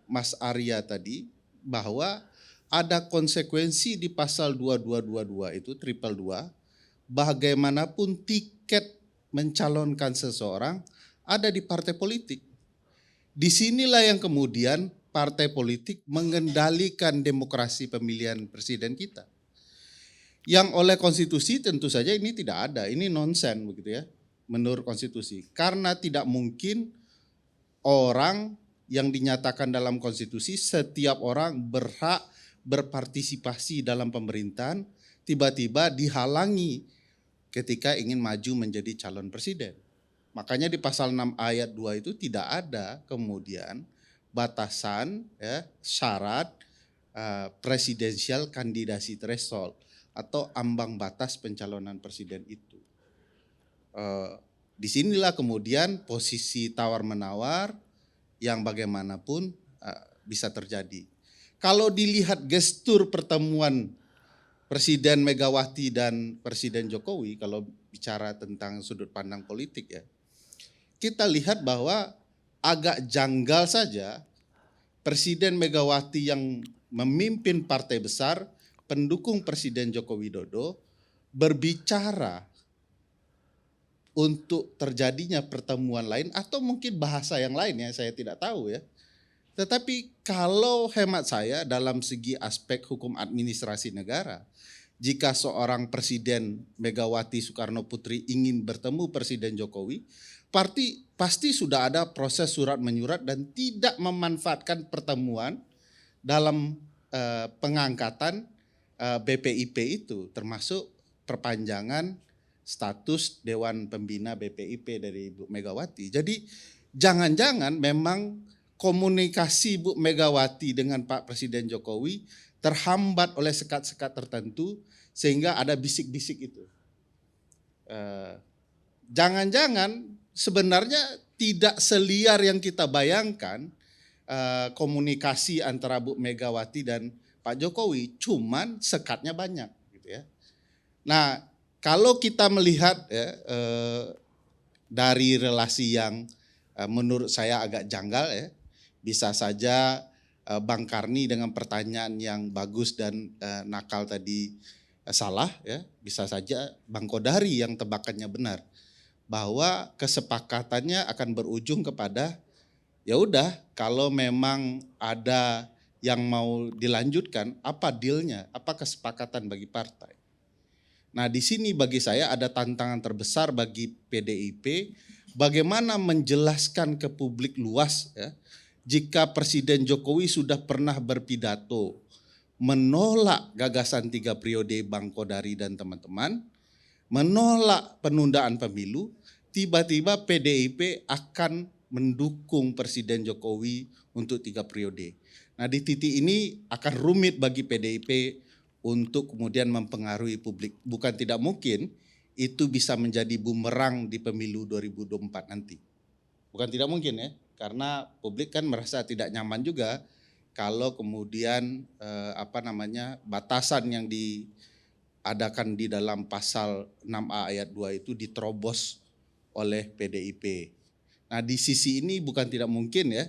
S6: Mas Arya tadi, bahwa ada konsekuensi di pasal 2222 itu, 222, bagaimanapun tiket mencalonkan seseorang ada di partai politik. Disinilah yang kemudian partai politik mengendalikan demokrasi pemilihan presiden kita. Yang oleh konstitusi tentu saja ini tidak ada, ini nonsen begitu ya, menurut konstitusi. Karena tidak mungkin orang yang dinyatakan dalam konstitusi setiap orang berhak berpartisipasi dalam pemerintahan tiba-tiba dihalangi ketika ingin maju menjadi calon presiden. Makanya di pasal 6 ayat 2 itu tidak ada kemudian batasan ya, syarat presidensial kandidasi threshold atau ambang batas pencalonan presiden itu. Disinilah kemudian posisi tawar-menawar yang bagaimanapun bisa terjadi. Kalau dilihat gestur pertemuan Presiden Megawati dan Presiden Jokowi, kalau bicara tentang sudut pandang politik ya, kita lihat bahwa agak janggal saja Presiden Megawati yang memimpin partai besar, pendukung Presiden Joko Widodo, berbicara untuk terjadinya pertemuan lain atau mungkin bahasa yang lain ya, saya tidak tahu ya. Tetapi kalau hemat saya dalam segi aspek hukum administrasi negara, jika seorang Presiden Megawati Soekarno Putri ingin bertemu Presiden Jokowi, pasti sudah ada proses surat menyurat dan tidak memanfaatkan pertemuan dalam pengangkatan BPIP itu, termasuk perpanjangan status Dewan Pembina BPIP dari Ibu Megawati. Jadi jangan-jangan memang komunikasi Ibu Megawati dengan Pak Presiden Jokowi terhambat oleh sekat-sekat tertentu sehingga ada bisik-bisik itu. Jangan-jangan sebenarnya tidak seliar yang kita bayangkan komunikasi antara Bu Megawati dan Pak Jokowi, cuman sekatnya banyak gitu ya. Nah, kalau kita melihat ya, dari relasi yang menurut saya agak janggal ya, bisa saja Bang Karni dengan pertanyaan yang bagus dan nakal tadi salah ya, bisa saja Bang Kodari yang tebakannya benar, bahwa kesepakatannya akan berujung kepada ya udah kalau memang ada yang mau dilanjutkan, apa dealnya, apa kesepakatan bagi partai. Nah di sini bagi saya ada tantangan terbesar bagi PDIP, bagaimana menjelaskan ke publik luas ya, jika Presiden Jokowi sudah pernah berpidato menolak gagasan 3 periode Bang Kodari dan teman-teman, menolak penundaan pemilu, tiba-tiba PDIP akan mendukung Presiden Jokowi untuk 3 periode. Nah di titik ini akan rumit bagi PDIP untuk kemudian mempengaruhi publik. Bukan tidak mungkin itu bisa menjadi bumerang di pemilu 2024 nanti. Bukan tidak mungkin ya. Karena publik kan merasa tidak nyaman juga kalau kemudian batasan yang diadakan di dalam pasal 6A ayat 2 itu diterobos oleh PDIP. Nah di sisi ini bukan tidak mungkin ya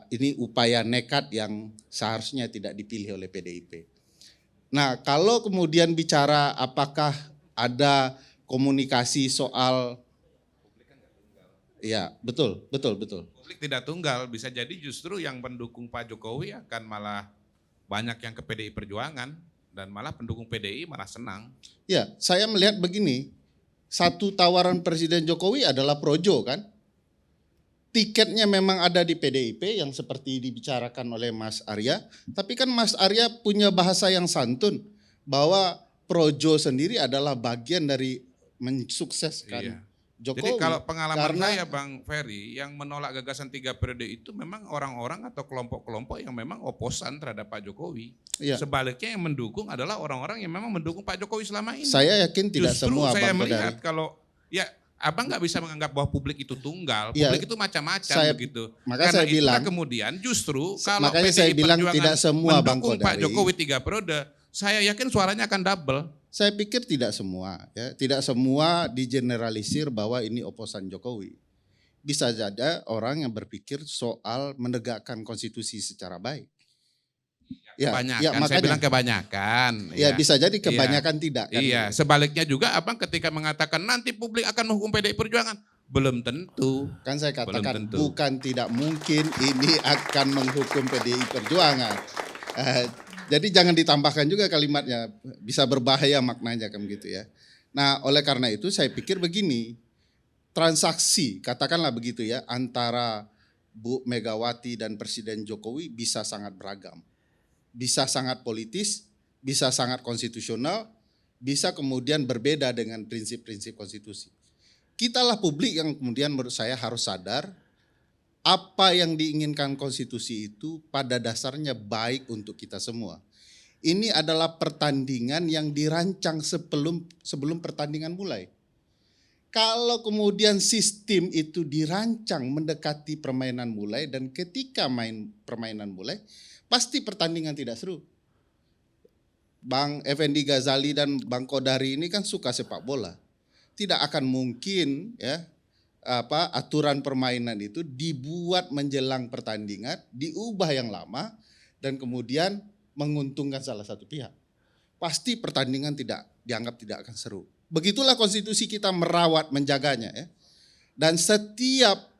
S6: ini upaya nekat yang seharusnya tidak dipilih oleh PDIP. Nah kalau kemudian bicara apakah ada komunikasi soal ya, betul.
S4: Publik tidak tunggal, bisa jadi justru yang pendukung Pak Jokowi akan malah banyak yang ke PDI Perjuangan dan malah pendukung PDI malah senang.
S6: Ya, saya melihat begini, satu tawaran Presiden Jokowi adalah projo kan. Tiketnya memang ada di PDIP yang seperti dibicarakan oleh Mas Arya, tapi kan Mas Arya punya bahasa yang santun bahwa projo sendiri adalah bagian dari mensukseskan.
S4: Iya.
S6: Jokowi.
S4: Jadi kalau pengalaman saya Bang Ferry, yang menolak gagasan 3 periode itu memang orang-orang atau kelompok-kelompok yang memang oposan terhadap Pak Jokowi.
S6: Iya.
S4: Sebaliknya yang mendukung adalah orang-orang yang memang mendukung Pak Jokowi selama ini.
S6: Saya yakin tidak
S4: Justru
S6: semua
S4: saya
S6: Bang
S4: melihat
S6: Kodari.
S4: kalau ya Abang nggak bisa menganggap bahwa publik itu tunggal,
S6: Ya,
S4: publik itu macam-macam begitu.
S6: Maka
S4: Karena
S6: saya bilang,
S4: kemudian justru kalau
S6: makanya
S4: PDI
S6: saya bilang
S4: Perjuangan
S6: tidak semua Bang
S4: mendukung Pak
S6: Kodari.
S4: Jokowi 3 periode, saya yakin suaranya akan double.
S6: Saya pikir tidak semua, ya, tidak semua digeneralisir bahwa ini oposan Jokowi. Bisa saja orang yang berpikir soal menegakkan konstitusi secara baik.
S4: Kebanyakan, saya bilang kebanyakan.
S6: Ya bisa jadi kebanyakan tidak. Kan
S4: Iya,
S6: gitu.
S4: sebaliknya juga Abang ketika mengatakan nanti publik akan menghukum PDI Perjuangan, belum tentu.
S6: Kan saya katakan
S4: tentu.
S6: bukan tidak mungkin ini akan menghukum PDI Perjuangan. Jadi jangan ditambahkan juga kalimatnya, bisa berbahaya maknanya kan gitu ya. Nah oleh karena itu saya pikir begini, transaksi katakanlah begitu ya antara Bu Megawati dan Presiden Jokowi bisa sangat beragam. Bisa sangat politis, bisa sangat konstitusional, bisa kemudian berbeda dengan prinsip-prinsip konstitusi. Kitalah publik yang kemudian menurut saya harus sadar apa yang diinginkan konstitusi itu pada dasarnya baik untuk kita semua. Ini adalah pertandingan yang dirancang sebelum pertandingan mulai. Kalau kemudian sistem itu dirancang mendekati permainan mulai dan ketika permainan mulai, pasti pertandingan tidak seru. Bang Effendi Ghazali dan Bang Kodari ini kan suka sepak bola. Tidak akan mungkin ya aturan permainan itu dibuat menjelang pertandingan, diubah yang lama dan kemudian menguntungkan salah satu pihak. Pasti pertandingan dianggap tidak akan seru. Begitulah konstitusi kita merawat, menjaganya ya. Dan setiap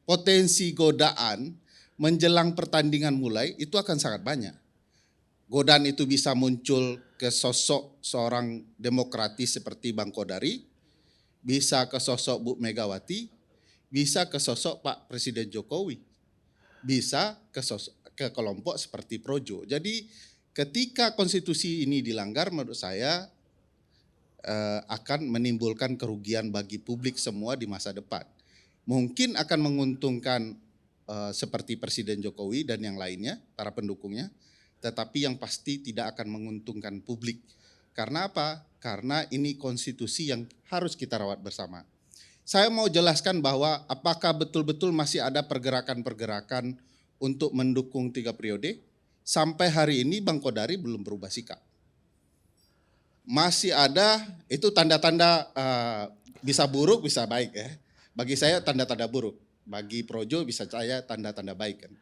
S6: potensi godaan menjelang pertandingan mulai itu akan sangat banyak. Godaan itu bisa muncul ke sosok seorang demokratis seperti Bang Kodari, bisa ke sosok Bu Megawati, bisa ke sosok Pak Presiden Jokowi, bisa ke kelompok seperti Projo. Jadi ketika konstitusi ini dilanggar menurut saya akan menimbulkan kerugian bagi publik semua di masa depan. Mungkin akan menguntungkan seperti Presiden Jokowi dan yang lainnya, para pendukungnya, tetapi yang pasti tidak akan menguntungkan publik. Karena apa? Karena ini konstitusi yang harus kita rawat bersama. Saya mau jelaskan bahwa apakah betul-betul masih ada pergerakan-pergerakan untuk mendukung 3 periode? Sampai hari ini Bang Kodari belum berubah sikap. Masih ada, itu tanda-tanda bisa buruk, bisa baik ya. Bagi saya tanda-tanda buruk, bagi Projo bisa saya tanda-tanda baik kan.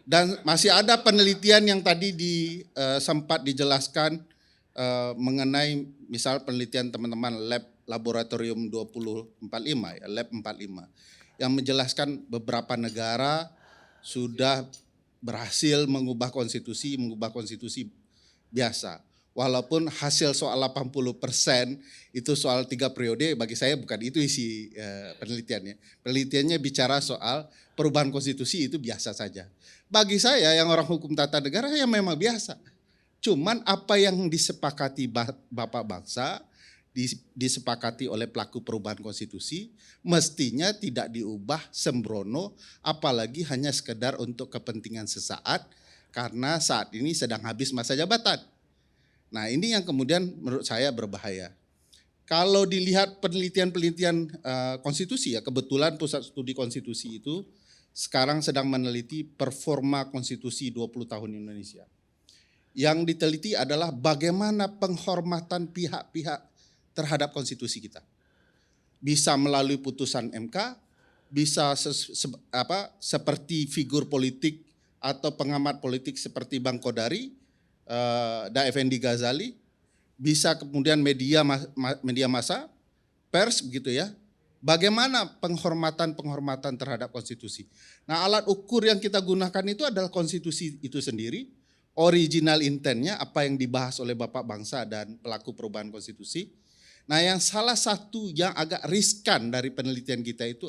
S6: Dan masih ada penelitian yang tadi sempat dijelaskan mengenai misal penelitian teman-teman lab laboratorium 2045 ya, lab 45 yang menjelaskan beberapa negara sudah berhasil mengubah konstitusi biasa. Walaupun hasil soal 80% itu soal 3 periode, bagi saya bukan itu isi penelitiannya. Penelitiannya bicara soal perubahan konstitusi itu biasa saja. Bagi saya yang orang hukum tata negara ya memang biasa. Cuman apa yang disepakati Bapak Bangsa, disepakati oleh pelaku perubahan konstitusi, mestinya tidak diubah sembrono, apalagi hanya sekedar untuk kepentingan sesaat, karena saat ini sedang habis masa jabatan. Nah ini yang kemudian menurut saya berbahaya. Kalau dilihat penelitian-penelitian konstitusi ya, kebetulan Pusat Studi Konstitusi itu sekarang sedang meneliti performa konstitusi 20 tahun Indonesia. Yang diteliti adalah bagaimana penghormatan pihak-pihak terhadap konstitusi kita. Bisa melalui putusan MK, bisa seperti figur politik atau pengamat politik seperti Bang Kodari, Da Effendi Ghazali, bisa kemudian media massa, pers begitu ya. Bagaimana penghormatan terhadap konstitusi. Nah alat ukur yang kita gunakan itu adalah konstitusi itu sendiri, original intentnya apa yang dibahas oleh Bapak Bangsa dan pelaku perubahan konstitusi. Nah yang salah satu yang agak riskan dari penelitian kita itu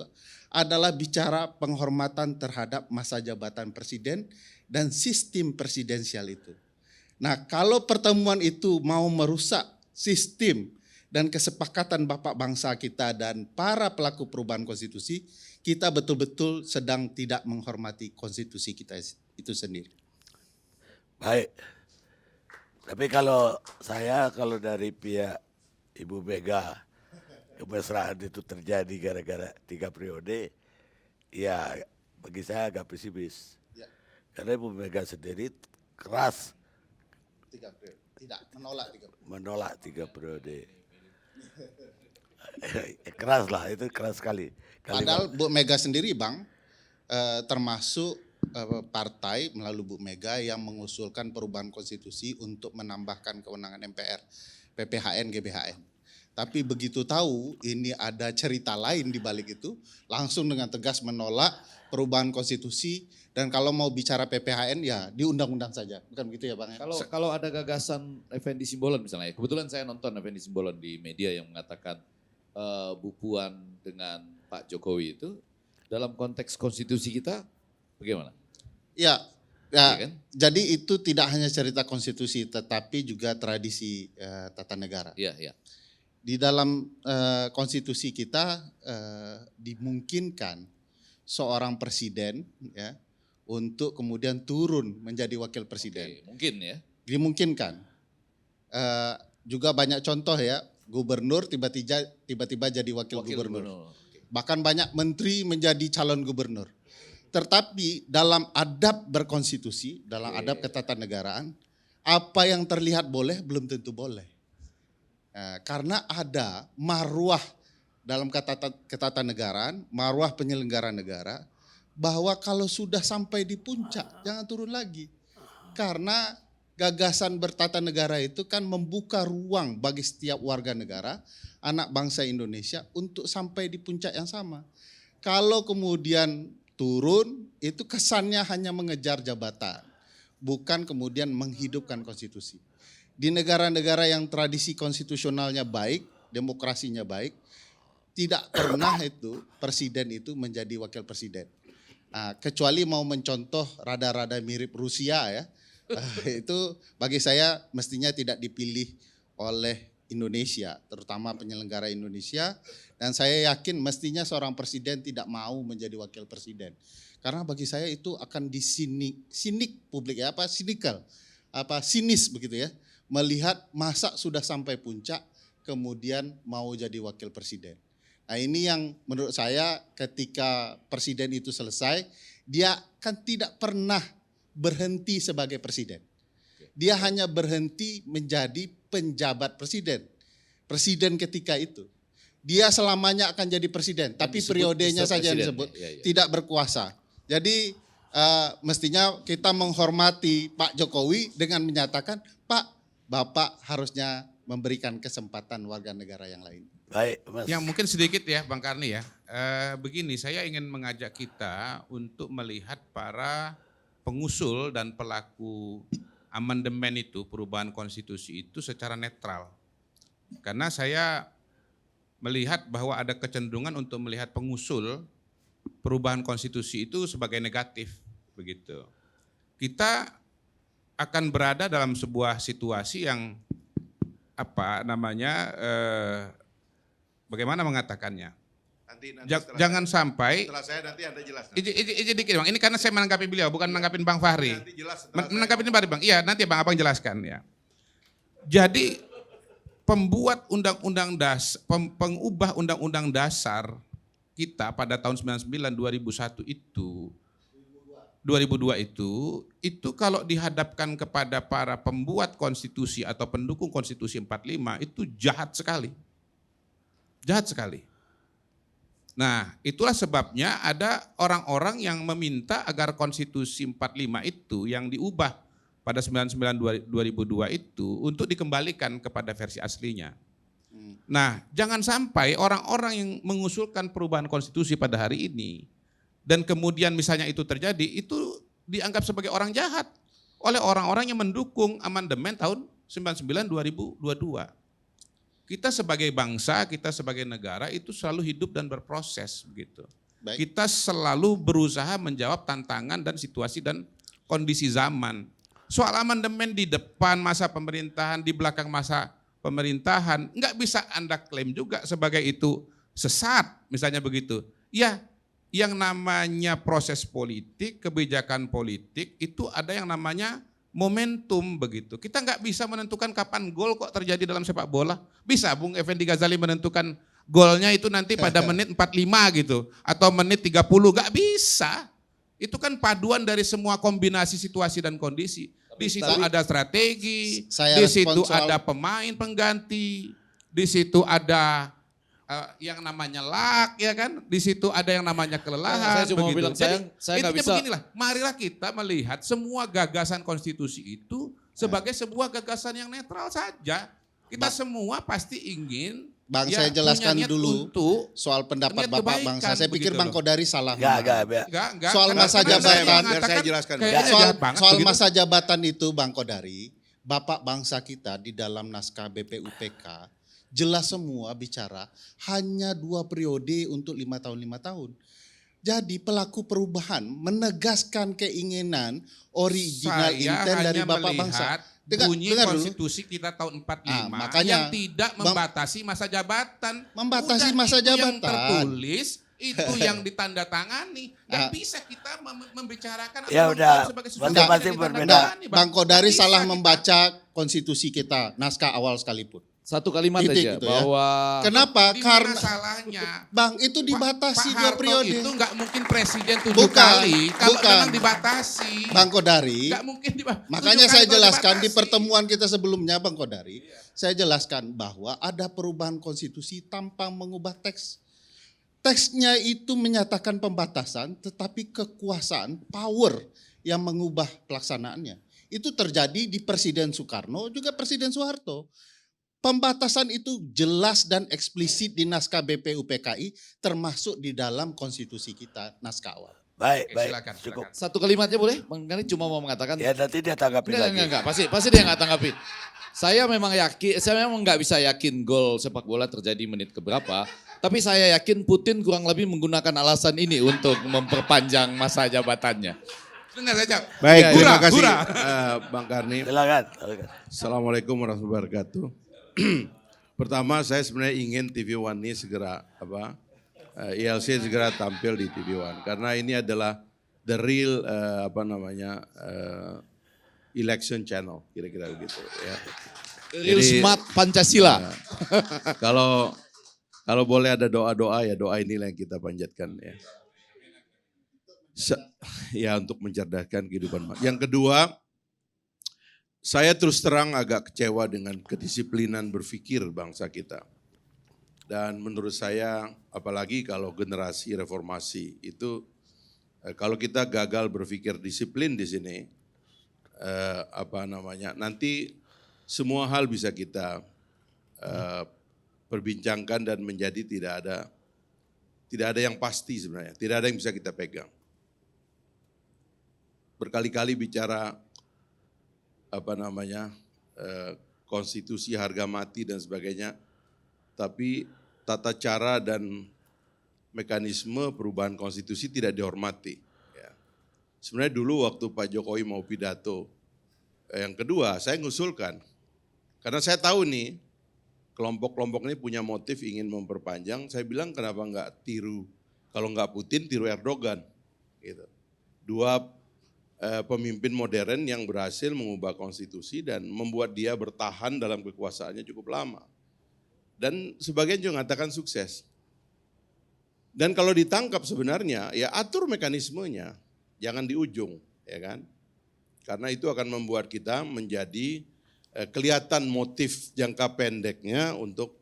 S6: adalah bicara penghormatan terhadap masa jabatan presiden dan sistem presidensial itu. Nah kalau pertemuan itu mau merusak sistem dan kesepakatan Bapak Bangsa kita dan para pelaku perubahan konstitusi, kita betul-betul sedang tidak menghormati konstitusi kita itu sendiri.
S1: Baik, tapi kalau dari pihak Ibu Mega, kemesraan itu terjadi gara-gara 3 periode, ya bagi saya agak pesimis.
S6: Ya.
S1: Karena Ibu Mega sendiri keras
S6: 3 periode, tidak
S1: menolak 3 periode. Keras lah, itu keras sekali.
S6: Padahal Bu Mega sendiri Bang, termasuk partai melalui Bu Mega yang mengusulkan perubahan konstitusi untuk menambahkan kewenangan MPR, PPHN, GBHN. Tapi begitu tahu ini ada cerita lain di balik itu, langsung dengan tegas menolak perubahan konstitusi. Dan kalau mau bicara PPHN ya di undang-undang saja, bukan begitu ya Bang?
S3: Kalau ada gagasan Effendi Simbolon misalnya, kebetulan saya nonton Effendi Simbolon di media yang mengatakan Bu Puan dengan Pak Jokowi itu dalam konteks konstitusi kita bagaimana?
S6: Ya,
S3: kan?
S6: Jadi itu tidak hanya cerita konstitusi tetapi juga tradisi tata negara.
S3: Iya.
S6: Di dalam konstitusi kita dimungkinkan seorang presiden ya untuk kemudian turun menjadi wakil presiden.
S3: Oke, mungkin ya.
S6: Dimungkinkan. Juga banyak contoh ya, gubernur tiba-tiba jadi wakil gubernur. Bahkan banyak menteri menjadi calon gubernur. Tetapi dalam adab berkonstitusi, dalam adab ketatanegaraan, apa yang terlihat boleh belum tentu boleh. Karena ada marwah dalam ketatanegaraan, marwah penyelenggara negara, bahwa kalau sudah sampai di puncak jangan turun lagi. Karena gagasan bertata negara itu kan membuka ruang bagi setiap warga negara, anak bangsa Indonesia untuk sampai di puncak yang sama. Kalau kemudian turun, itu kesannya hanya mengejar jabatan, bukan kemudian menghidupkan konstitusi. Di negara-negara yang tradisi konstitusionalnya baik, demokrasinya baik, tidak pernah itu presiden itu menjadi wakil presiden. Kecuali mau mencontoh rada-rada mirip Rusia ya, itu bagi saya mestinya tidak dipilih oleh Indonesia, terutama penyelenggara Indonesia, dan saya yakin mestinya seorang presiden tidak mau menjadi wakil presiden. Karena bagi saya itu akan sinik publik ya, sinis begitu ya, melihat masa sudah sampai puncak kemudian mau jadi wakil presiden. Nah ini yang menurut saya ketika presiden itu selesai, dia kan tidak pernah berhenti sebagai presiden. Dia hanya berhenti menjadi penjabat presiden. Presiden ketika itu. Dia selamanya akan jadi presiden, tapi periodenya saja yang disebut, tidak berkuasa. Jadi mestinya kita menghormati Pak Jokowi dengan menyatakan, Pak, Bapak harusnya memberikan kesempatan warga negara yang lain.
S1: Baik, Mas.
S4: Yang mungkin sedikit ya Bang Karni ya, begini saya ingin mengajak kita untuk melihat para pengusul dan pelaku amandemen itu, perubahan konstitusi itu secara netral. Karena saya melihat bahwa ada kecenderungan untuk melihat pengusul perubahan konstitusi itu sebagai negatif, begitu. Kita akan berada dalam sebuah situasi yang bagaimana mengatakannya? Jangan sampai.
S7: Setelah saya nanti Anda jelaskan.
S4: Dikit Bang, ini karena saya menanggapi beliau, bukan menanggapin Bang Fahri.
S7: Nanti jelas.
S4: Menanggapi ini Bang. Iya, nanti Bang Abang jelaskan ya. Jadi pembuat pengubah undang-undang dasar kita pada tahun 99 2001 itu 2002 itu kalau dihadapkan kepada para pembuat konstitusi atau pendukung konstitusi 45 itu jahat sekali. Jahat sekali. Nah, itulah sebabnya ada orang-orang yang meminta agar konstitusi 45 itu yang diubah pada 99 2002 itu untuk dikembalikan kepada versi aslinya. Nah, jangan sampai orang-orang yang mengusulkan perubahan konstitusi pada hari ini dan kemudian misalnya itu terjadi, itu dianggap sebagai orang jahat oleh orang-orang yang mendukung amandemen tahun 99 2022. Kita sebagai bangsa, kita sebagai negara itu selalu hidup dan berproses begitu.
S6: Baik.
S4: Kita selalu berusaha menjawab tantangan dan situasi dan kondisi zaman. Soal amandemen di depan masa pemerintahan, di belakang masa pemerintahan, enggak bisa Anda klaim juga sebagai itu sesat, misalnya begitu. Ya, yang namanya proses politik, kebijakan politik itu ada yang namanya momentum begitu. Kita nggak bisa menentukan kapan gol kok terjadi dalam sepak bola. Bisa Bung Effendi Ghazali menentukan golnya itu nanti pada menit 45 gitu. Atau menit 30, nggak bisa. Itu kan paduan dari semua kombinasi situasi dan kondisi. Di situ ada strategi, di situ ada pemain pengganti, di situ ada yang namanya luck ya kan, di situ ada yang namanya kelelahan.
S3: Saya cuma bilang
S4: Jadi
S3: saya nggak bisa.
S4: beginilah, marilah kita melihat semua gagasan konstitusi itu sebagai sebuah gagasan yang netral saja. Kita semua pasti ingin.
S6: Bang, saya jelaskan
S4: punya niat
S6: dulu
S4: untuk
S6: soal pendapat
S4: niat
S6: Bapak
S4: kebaikan,
S6: Bangsa. Saya pikir
S4: begitu
S6: Bang
S4: loh.
S6: Kodari salah.
S1: Enggak.
S6: Soal
S4: Karena
S6: masa
S4: saya
S6: jabatan.
S4: mengatakan
S7: Biar saya jelaskan.
S4: kayaknya
S6: Soal
S4: jahat banget begitu.
S6: masa jabatan itu Bang Kodari, Bapak bangsa kita di dalam naskah BPUPK jelas semua bicara hanya 2 periode untuk 5 tahun 5 tahun. Jadi pelaku perubahan menegaskan keinginan original intent dari Bapak bangsa.
S4: Bunyi
S6: Dengar dulu.
S4: konstitusi kita tahun 45
S6: makanya,
S4: yang tidak membatasi masa jabatan.
S6: Membatasi
S4: Udah,
S6: masa
S4: itu yang
S6: jabatan.
S4: tertulis, itu yang ditandatangani. Dan bisa kita membicarakan
S1: Ya
S4: atau
S1: udah,
S4: sebagai sesuatu
S1: masing-masing
S4: yang
S1: berbeda.
S4: ditandatangani,
S6: Bang Kodari
S4: Bisa
S6: salah
S4: kita.
S6: membaca konstitusi kita, naskah awal sekalipun.
S3: Satu kalimat
S6: Titik
S3: aja
S6: itu ya.
S3: bahwa
S6: Kenapa?
S4: Di mana
S6: Karena
S4: salahnya?
S6: Bang, itu dibatasi
S4: Pak
S6: 2
S4: Harto
S6: periode.
S4: itu nggak mungkin presiden 7
S6: Bukan,
S4: kali kalau
S6: bukan.
S4: memang dibatasi.
S6: Bang Kodari,
S4: Nggak mungkin dibatasi.
S6: makanya saya jelaskan di pertemuan kita sebelumnya Bang Kodari, saya jelaskan bahwa ada perubahan konstitusi tanpa mengubah teks. Teksnya itu menyatakan pembatasan, tetapi kekuasaan, power yang mengubah pelaksanaannya. Itu terjadi di Presiden Soekarno, juga Presiden Soeharto. Pembatasan itu jelas dan eksplisit di naskah BPUPKI, termasuk di dalam konstitusi kita, naskah awal.
S1: Baik,
S4: Oke,
S1: baik,
S4: silakan,
S1: cukup.
S4: silakan.
S3: satu kalimatnya boleh? Bang Gani cuma mau mengatakan.
S1: Ya nanti dia tanggapi lagi.
S3: Enggak. Pasti dia nggak tanggapin. Saya memang nggak bisa yakin gol sepak bola terjadi menit keberapa. Tapi saya yakin Putin kurang lebih menggunakan alasan ini untuk memperpanjang masa jabatannya.
S4: Dengar saja.
S7: Baik, terima
S4: Hura,
S7: kasih
S4: hura.
S7: Bang Karni.
S1: Silakan.
S7: Assalamualaikum warahmatullahi wabarakatuh. Pertama saya sebenarnya ingin TV One ini segera ILC segera tampil di TV One karena ini adalah the real election channel kira-kira begitu ya.
S3: Real smart Pancasila.
S7: Kalau boleh ada doa-doa ya doa inilah yang kita panjatkan ya. Ya untuk mencerdaskan kehidupan. Yang kedua, saya terus terang agak kecewa dengan kedisiplinan berpikir bangsa kita. Dan menurut saya, apalagi kalau generasi reformasi itu, kalau kita gagal berpikir disiplin di sini, nanti semua hal bisa kita perbincangkan dan menjadi tidak ada yang pasti sebenarnya, tidak ada yang bisa kita pegang. Berkali-kali bicara konstitusi harga mati dan sebagainya, tapi tata cara dan mekanisme perubahan konstitusi tidak dihormati. Ya. Sebenarnya dulu waktu Pak Jokowi mau pidato, yang kedua saya ngusulkan, karena saya tahu nih kelompok-kelompok ini punya motif ingin memperpanjang, saya bilang kenapa enggak tiru, kalau enggak Putin tiru Erdogan. Gitu. Dua pemimpin modern yang berhasil mengubah konstitusi dan membuat dia bertahan dalam kekuasaannya cukup lama. Dan sebagian juga mengatakan sukses. Dan kalau ditangkap sebenarnya ya atur mekanismenya, jangan di ujung, ya kan? Karena itu akan membuat kita menjadi kelihatan motif jangka pendeknya untuk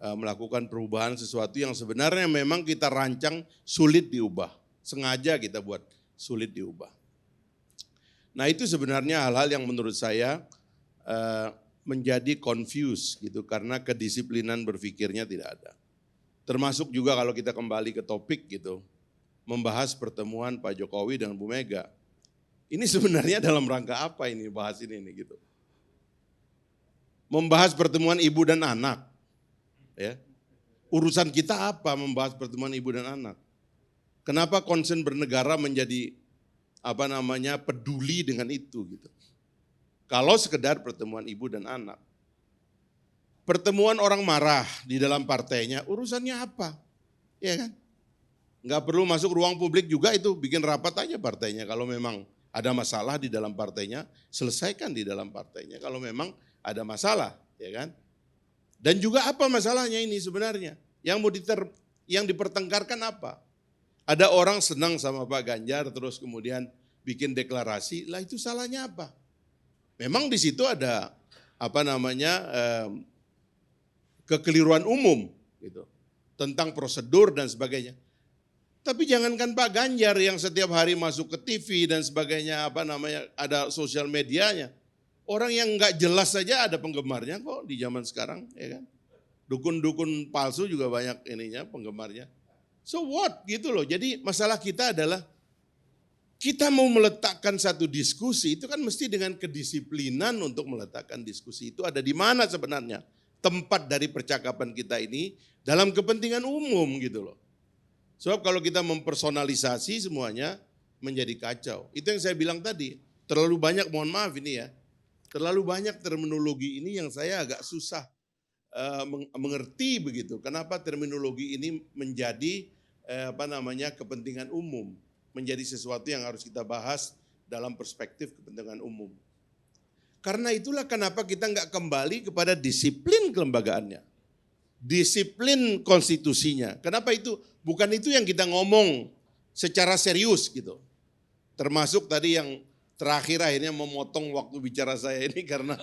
S7: melakukan perubahan sesuatu yang sebenarnya memang kita rancang sulit diubah. Sengaja kita buat sulit diubah. Nah itu sebenarnya hal-hal yang menurut saya menjadi confused gitu karena kedisiplinan berpikirnya tidak ada. Termasuk juga kalau kita kembali ke topik gitu, membahas pertemuan Pak Jokowi dengan Bu Mega. Ini sebenarnya dalam rangka apa ini bahas ini gitu. Membahas pertemuan ibu dan anak. Ya. Urusan kita apa membahas pertemuan ibu dan anak? Kenapa concern bernegara menjadi peduli dengan itu gitu. Kalau sekedar pertemuan ibu dan anak. Pertemuan orang marah di dalam partainya, urusannya apa? Ya kan? Enggak perlu masuk ruang publik juga itu, bikin rapat aja partainya. Kalau memang ada masalah di dalam partainya, selesaikan di dalam partainya. Kalau memang ada masalah, ya kan? Dan juga apa masalahnya ini sebenarnya? Yang dipertengkarkan apa? Ada orang senang sama Pak Ganjar terus kemudian bikin deklarasi, lah itu salahnya apa? Memang di situ ada kekeliruan umum gitu tentang prosedur dan sebagainya. Tapi jangankan Pak Ganjar yang setiap hari masuk ke TV dan sebagainya ada sosial medianya. Orang yang nggak jelas saja ada penggemarnya kok di zaman sekarang, ya kan? Dukun-dukun palsu juga banyak penggemarnya. So what gitu loh. Jadi masalah kita adalah kita mau meletakkan satu diskusi itu kan mesti dengan kedisiplinan untuk meletakkan diskusi itu ada di mana sebenarnya tempat dari percakapan kita ini dalam kepentingan umum gitu loh. Sebab kalau kita mempersonalisasi semuanya menjadi kacau. Itu yang saya bilang tadi, terlalu banyak, mohon maaf ini ya, terlalu banyak terminologi ini yang saya agak susah mengerti begitu. Kenapa terminologi ini menjadi kepentingan umum, menjadi sesuatu yang harus kita bahas dalam perspektif kepentingan umum. Karena itulah kenapa kita nggak kembali kepada disiplin kelembagaannya. Disiplin konstitusinya. Kenapa itu? Bukan itu yang kita ngomong secara serius gitu. Termasuk tadi yang terakhir akhirnya memotong waktu bicara saya ini karena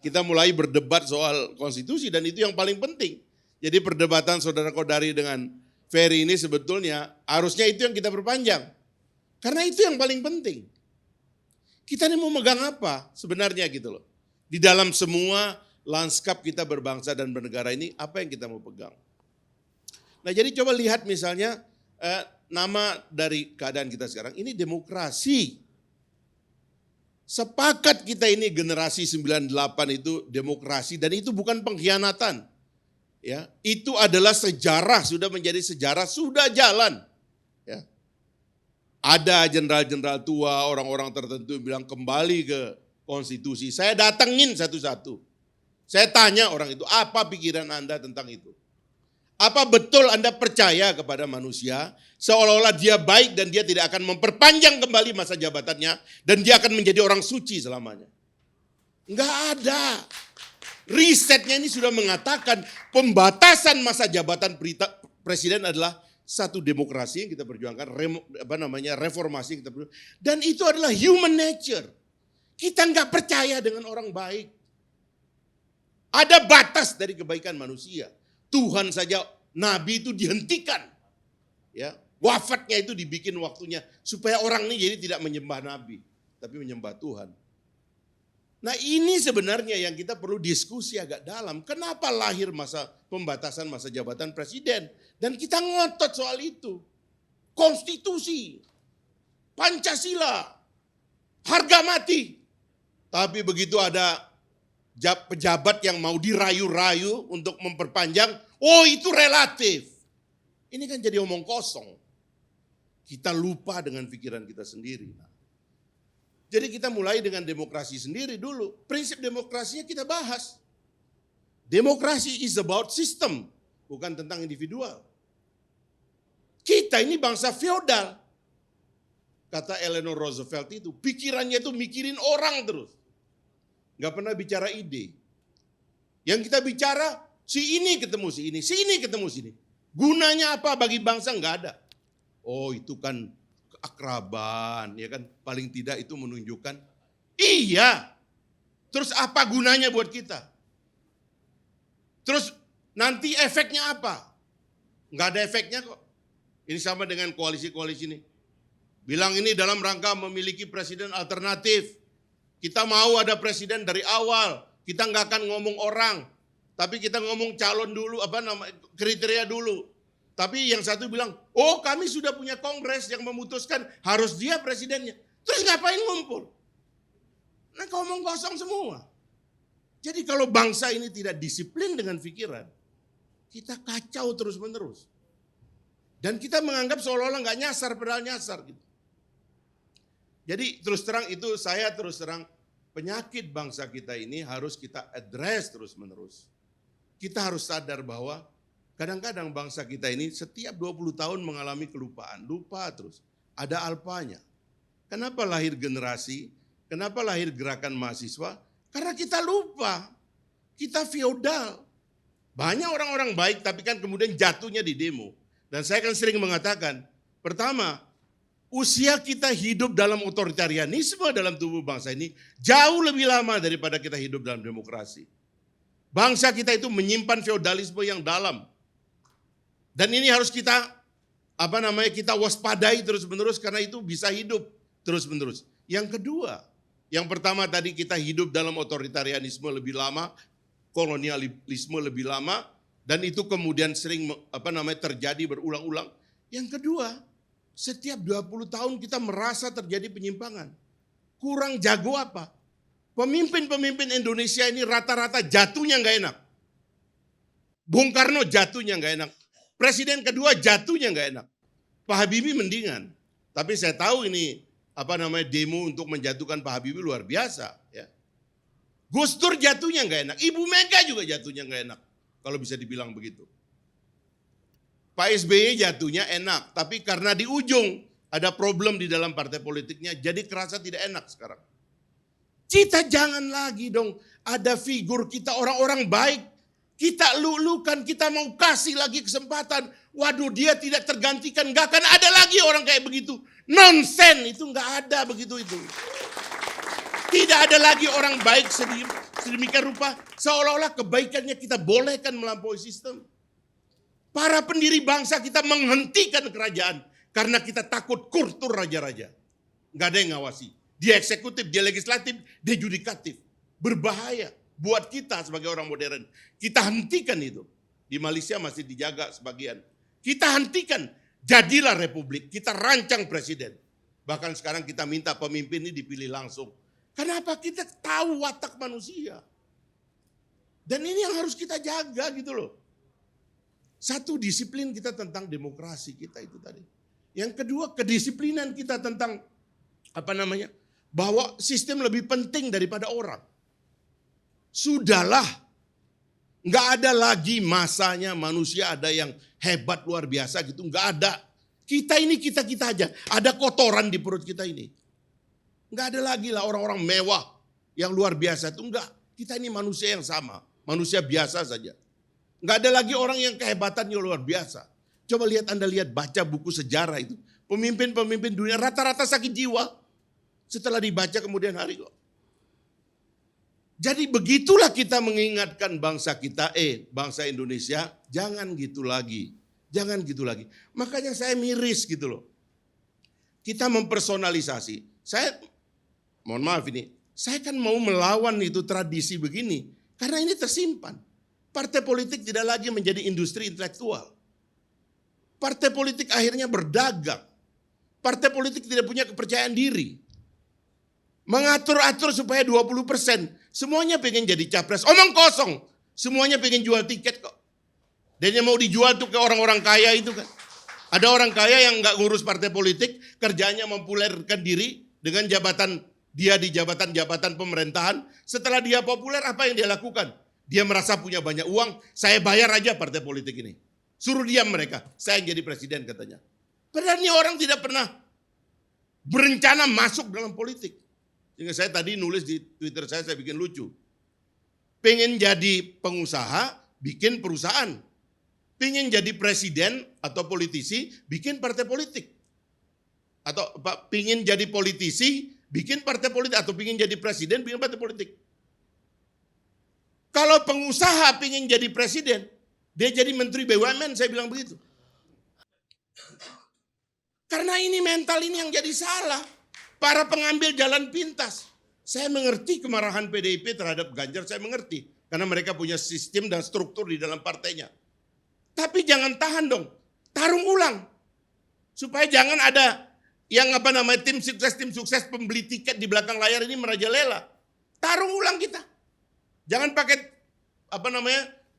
S7: kita mulai berdebat soal konstitusi dan itu yang paling penting. Jadi perdebatan saudara Kodari dengan Ferry ini sebetulnya harusnya itu yang kita perpanjang. Karena itu yang paling penting. Kita ini mau megang apa sebenarnya gitu loh. Di dalam semua lanskap kita berbangsa dan bernegara ini apa yang kita mau pegang. Nah jadi coba lihat misalnya nama dari keadaan kita sekarang ini demokrasi. Sepakat kita ini generasi 98 itu demokrasi dan itu bukan pengkhianatan. Ya, itu adalah sejarah, sudah menjadi sejarah, sudah jalan. Ya. Ada jenderal-jenderal tua, orang-orang tertentu yang bilang kembali ke konstitusi. Saya datengin satu-satu. Saya tanya orang itu, apa pikiran Anda tentang itu? Apa betul Anda percaya kepada manusia seolah-olah dia baik dan dia tidak akan memperpanjang kembali masa jabatannya dan dia akan menjadi orang suci selamanya? Enggak ada. Risetnya ini sudah mengatakan pembatasan masa jabatan presiden adalah satu demokrasi yang kita perjuangkan, reformasi yang kita perjuangkan. Dan itu adalah human nature. Kita nggak percaya dengan orang baik. Ada batas dari kebaikan manusia. Tuhan saja, Nabi itu dihentikan. Ya, wafatnya itu dibikin waktunya supaya orang ini jadi tidak menyembah Nabi, tapi menyembah Tuhan. Nah ini sebenarnya yang kita perlu diskusi agak dalam. Kenapa lahir pembatasan masa jabatan presiden? Dan kita ngotot soal itu. Konstitusi, Pancasila, harga mati. Tapi begitu ada pejabat yang mau dirayu-rayu untuk memperpanjang, oh itu relatif. Ini kan jadi omong kosong. Kita lupa dengan pikiran kita sendiri. Jadi kita mulai dengan demokrasi sendiri dulu. Prinsip demokrasinya kita bahas. Demokrasi is about system, bukan tentang individual. Kita ini bangsa feodal. Kata Eleanor Roosevelt itu, pikirannya itu mikirin orang terus. Gak pernah bicara ide. Yang kita bicara, si ini ketemu si ini, si ini ketemu si ini. Gunanya apa bagi bangsa? Nggak ada. Oh itu kan keakraban, ya kan, paling tidak itu menunjukkan iya. Terus apa gunanya buat kita? Terus nanti efeknya apa? Nggak ada efeknya kok. Ini sama dengan koalisi-koalisi ini. Bilang ini dalam rangka memiliki presiden alternatif. Kita mau ada presiden dari awal. Kita nggak akan ngomong orang, tapi kita ngomong calon dulu, kriteria dulu. Tapi yang satu bilang, oh kami sudah punya kongres yang memutuskan harus dia presidennya. Terus ngapain ngumpul? Nah ngomong kosong semua. Jadi kalau bangsa ini tidak disiplin dengan pikiran, kita kacau terus menerus. Dan kita menganggap seolah-olah nggak nyasar, padahal nyasar gitu. Jadi terus terang itu saya terus terang penyakit bangsa kita ini harus kita address terus menerus. Kita harus sadar bahwa kadang-kadang bangsa kita ini setiap 20 tahun mengalami kelupaan, lupa terus. Ada alpanya. Kenapa lahir generasi? Kenapa lahir gerakan mahasiswa? Karena kita lupa. Kita feodal. Banyak orang-orang baik tapi kan kemudian jatuhnya di demo. Dan saya kan sering mengatakan, pertama, usia kita hidup dalam otoritarianisme dalam tubuh bangsa ini jauh lebih lama daripada kita hidup dalam demokrasi. Bangsa kita itu menyimpan feodalisme yang dalam. Dan ini harus kita kita waspadai terus-menerus karena itu bisa hidup terus-menerus. Yang kedua, yang pertama tadi kita hidup dalam otoritarianisme lebih lama, kolonialisme lebih lama, dan itu kemudian sering terjadi berulang-ulang. Yang kedua, setiap 20 tahun kita merasa terjadi penyimpangan. Kurang jago apa? Pemimpin-pemimpin Indonesia ini rata-rata jatuhnya nggak enak. Bung Karno jatuhnya nggak enak. Presiden kedua jatuhnya nggak enak. Pak Habibie mendingan. Tapi saya tahu ini demo untuk menjatuhkan Pak Habibie luar biasa. Ya. Gus Dur jatuhnya nggak enak. Ibu Mega juga jatuhnya nggak enak. Kalau bisa dibilang begitu. Pak SBY jatuhnya enak. Tapi karena di ujung ada problem di dalam partai politiknya. Jadi kerasa tidak enak sekarang. Kita jangan lagi dong ada figur kita orang-orang baik. Kita lulukan, kita mau kasih lagi kesempatan. Waduh, dia tidak tergantikan, gak akan ada lagi orang kayak begitu. Nonsen, itu gak ada begitu itu. Tidak ada lagi orang baik sedemikian rupa. Seolah-olah kebaikannya kita bolehkan melampaui sistem. Para pendiri bangsa kita menghentikan kerajaan. Karena kita takut kultur raja-raja. Gak ada yang ngawasi. Dia eksekutif, dia legislatif, dia judikatif. Berbahaya buat kita sebagai orang modern. Kita hentikan itu. Di Malaysia masih dijaga sebagian. Kita hentikan. Jadilah republik. Kita rancang presiden. Bahkan sekarang kita minta pemimpin ini dipilih langsung. Kenapa? Kita tahu watak manusia. Dan ini yang harus kita jaga gitu loh. Satu, disiplin kita tentang demokrasi kita itu tadi. Yang kedua, kedisiplinan kita tentang bahwa sistem lebih penting daripada orang. Sudahlah, nggak ada lagi masanya manusia ada yang hebat luar biasa gitu, nggak ada. Kita ini kita aja, ada kotoran di perut kita ini. Nggak ada lagi lah orang-orang mewah yang luar biasa itu, enggak. Kita ini manusia yang sama, manusia biasa saja. Nggak ada lagi orang yang kehebatannya luar biasa. Coba Anda lihat baca buku sejarah itu, pemimpin-pemimpin dunia rata-rata sakit jiwa setelah dibaca kemudian hari kok. Jadi begitulah kita mengingatkan bangsa kita, bangsa Indonesia, jangan gitu lagi. Jangan gitu lagi. Makanya saya miris gitu loh. Kita mempersonalisasi. Saya, mohon maaf ini, saya kan mau melawan itu tradisi begini. Karena ini tersimpan. Partai politik tidak lagi menjadi industri intelektual. Partai politik akhirnya berdagang. Partai politik tidak punya kepercayaan diri. Mengatur-atur supaya 20%. Semuanya pengen jadi capres. Omong kosong. Semuanya pengen jual tiket kok. Dan yang mau dijual tuh ke orang-orang kaya itu kan. Ada orang kaya yang gak ngurus partai politik. Kerjanya mempopulerkan diri dengan jabatan. Dia di jabatan-jabatan pemerintahan. Setelah dia populer apa yang dia lakukan? Dia merasa punya banyak uang. Saya bayar aja partai politik ini. Suruh diam mereka. Saya yang jadi presiden katanya. Padahal ini orang tidak pernah berencana masuk dalam politik. Sehingga saya tadi nulis di Twitter saya bikin lucu. Pengen jadi pengusaha, bikin perusahaan. Pengen jadi presiden atau politisi, bikin partai politik. Atau pengen jadi politisi, bikin partai politik. Atau pengen jadi presiden, bikin partai politik. Kalau pengusaha pengen jadi presiden, dia jadi menteri BUMN, saya bilang begitu. Karena ini mental ini yang jadi salah. Para pengambil jalan pintas. Saya mengerti kemarahan PDIP terhadap Ganjar, saya mengerti. Karena mereka punya sistem dan struktur di dalam partainya. Tapi jangan tahan dong. Tarung ulang. Supaya jangan ada yang tim sukses pembeli tiket di belakang layar ini merajalela. Tarung ulang kita. Jangan pakai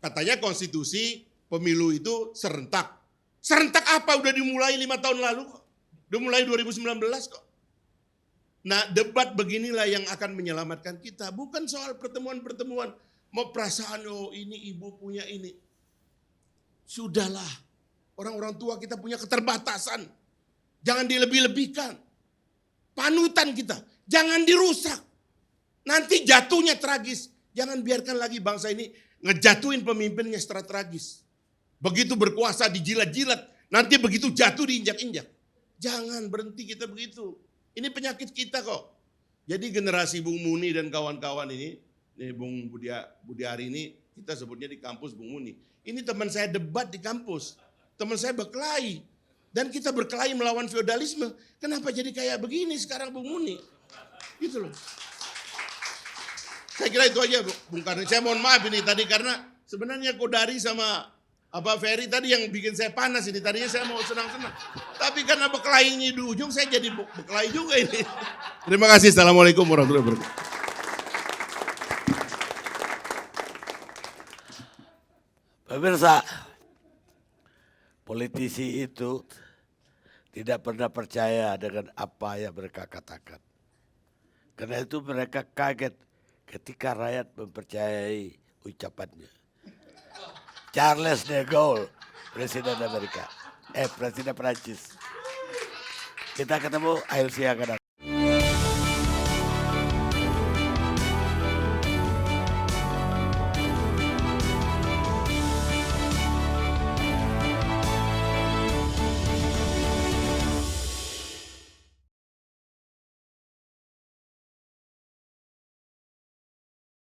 S7: katanya konstitusi pemilu itu serentak. Serentak apa? Udah dimulai 5 tahun lalu kok. Udah mulai 2019 kok. Nah, debat beginilah yang akan menyelamatkan kita. Bukan soal pertemuan-pertemuan. Mau perasaan, ini ibu punya ini. Sudahlah. Orang-orang tua kita punya keterbatasan. Jangan dilebih-lebihkan. Panutan kita. Jangan dirusak. Nanti jatuhnya tragis. Jangan biarkan lagi bangsa ini ngejatuhin pemimpinnya secara tragis. Begitu berkuasa dijilat-jilat. Nanti begitu jatuh diinjak-injak. Jangan berhenti kita begitu. Ini penyakit kita kok. Jadi generasi Bung Muni dan kawan-kawan ini Bung Budiari ini, kita sebutnya di kampus Bung Muni. Ini teman saya debat di kampus. Teman saya berkelahi. Dan kita berkelahi melawan feodalisme. Kenapa jadi kayak begini sekarang Bung Muni? Gitu loh. Saya kira itu aja Bung Karni. Saya mohon maaf ini tadi karena sebenarnya Kodari sama Ferry tadi yang bikin saya panas ini. Tadinya saya mau senang-senang. Tapi karena berkelahinya di ujung saya jadi berkelahi juga ini. Terima kasih. Assalamualaikum warahmatullahi wabarakatuh.
S1: Pemirsa, politisi itu tidak pernah percaya dengan apa yang mereka katakan. Karena itu mereka kaget ketika rakyat mempercayai ucapannya. Charles de Gaulle, Presiden Amerika, Presiden Perancis. Kita ketemu akhir siang akan datang.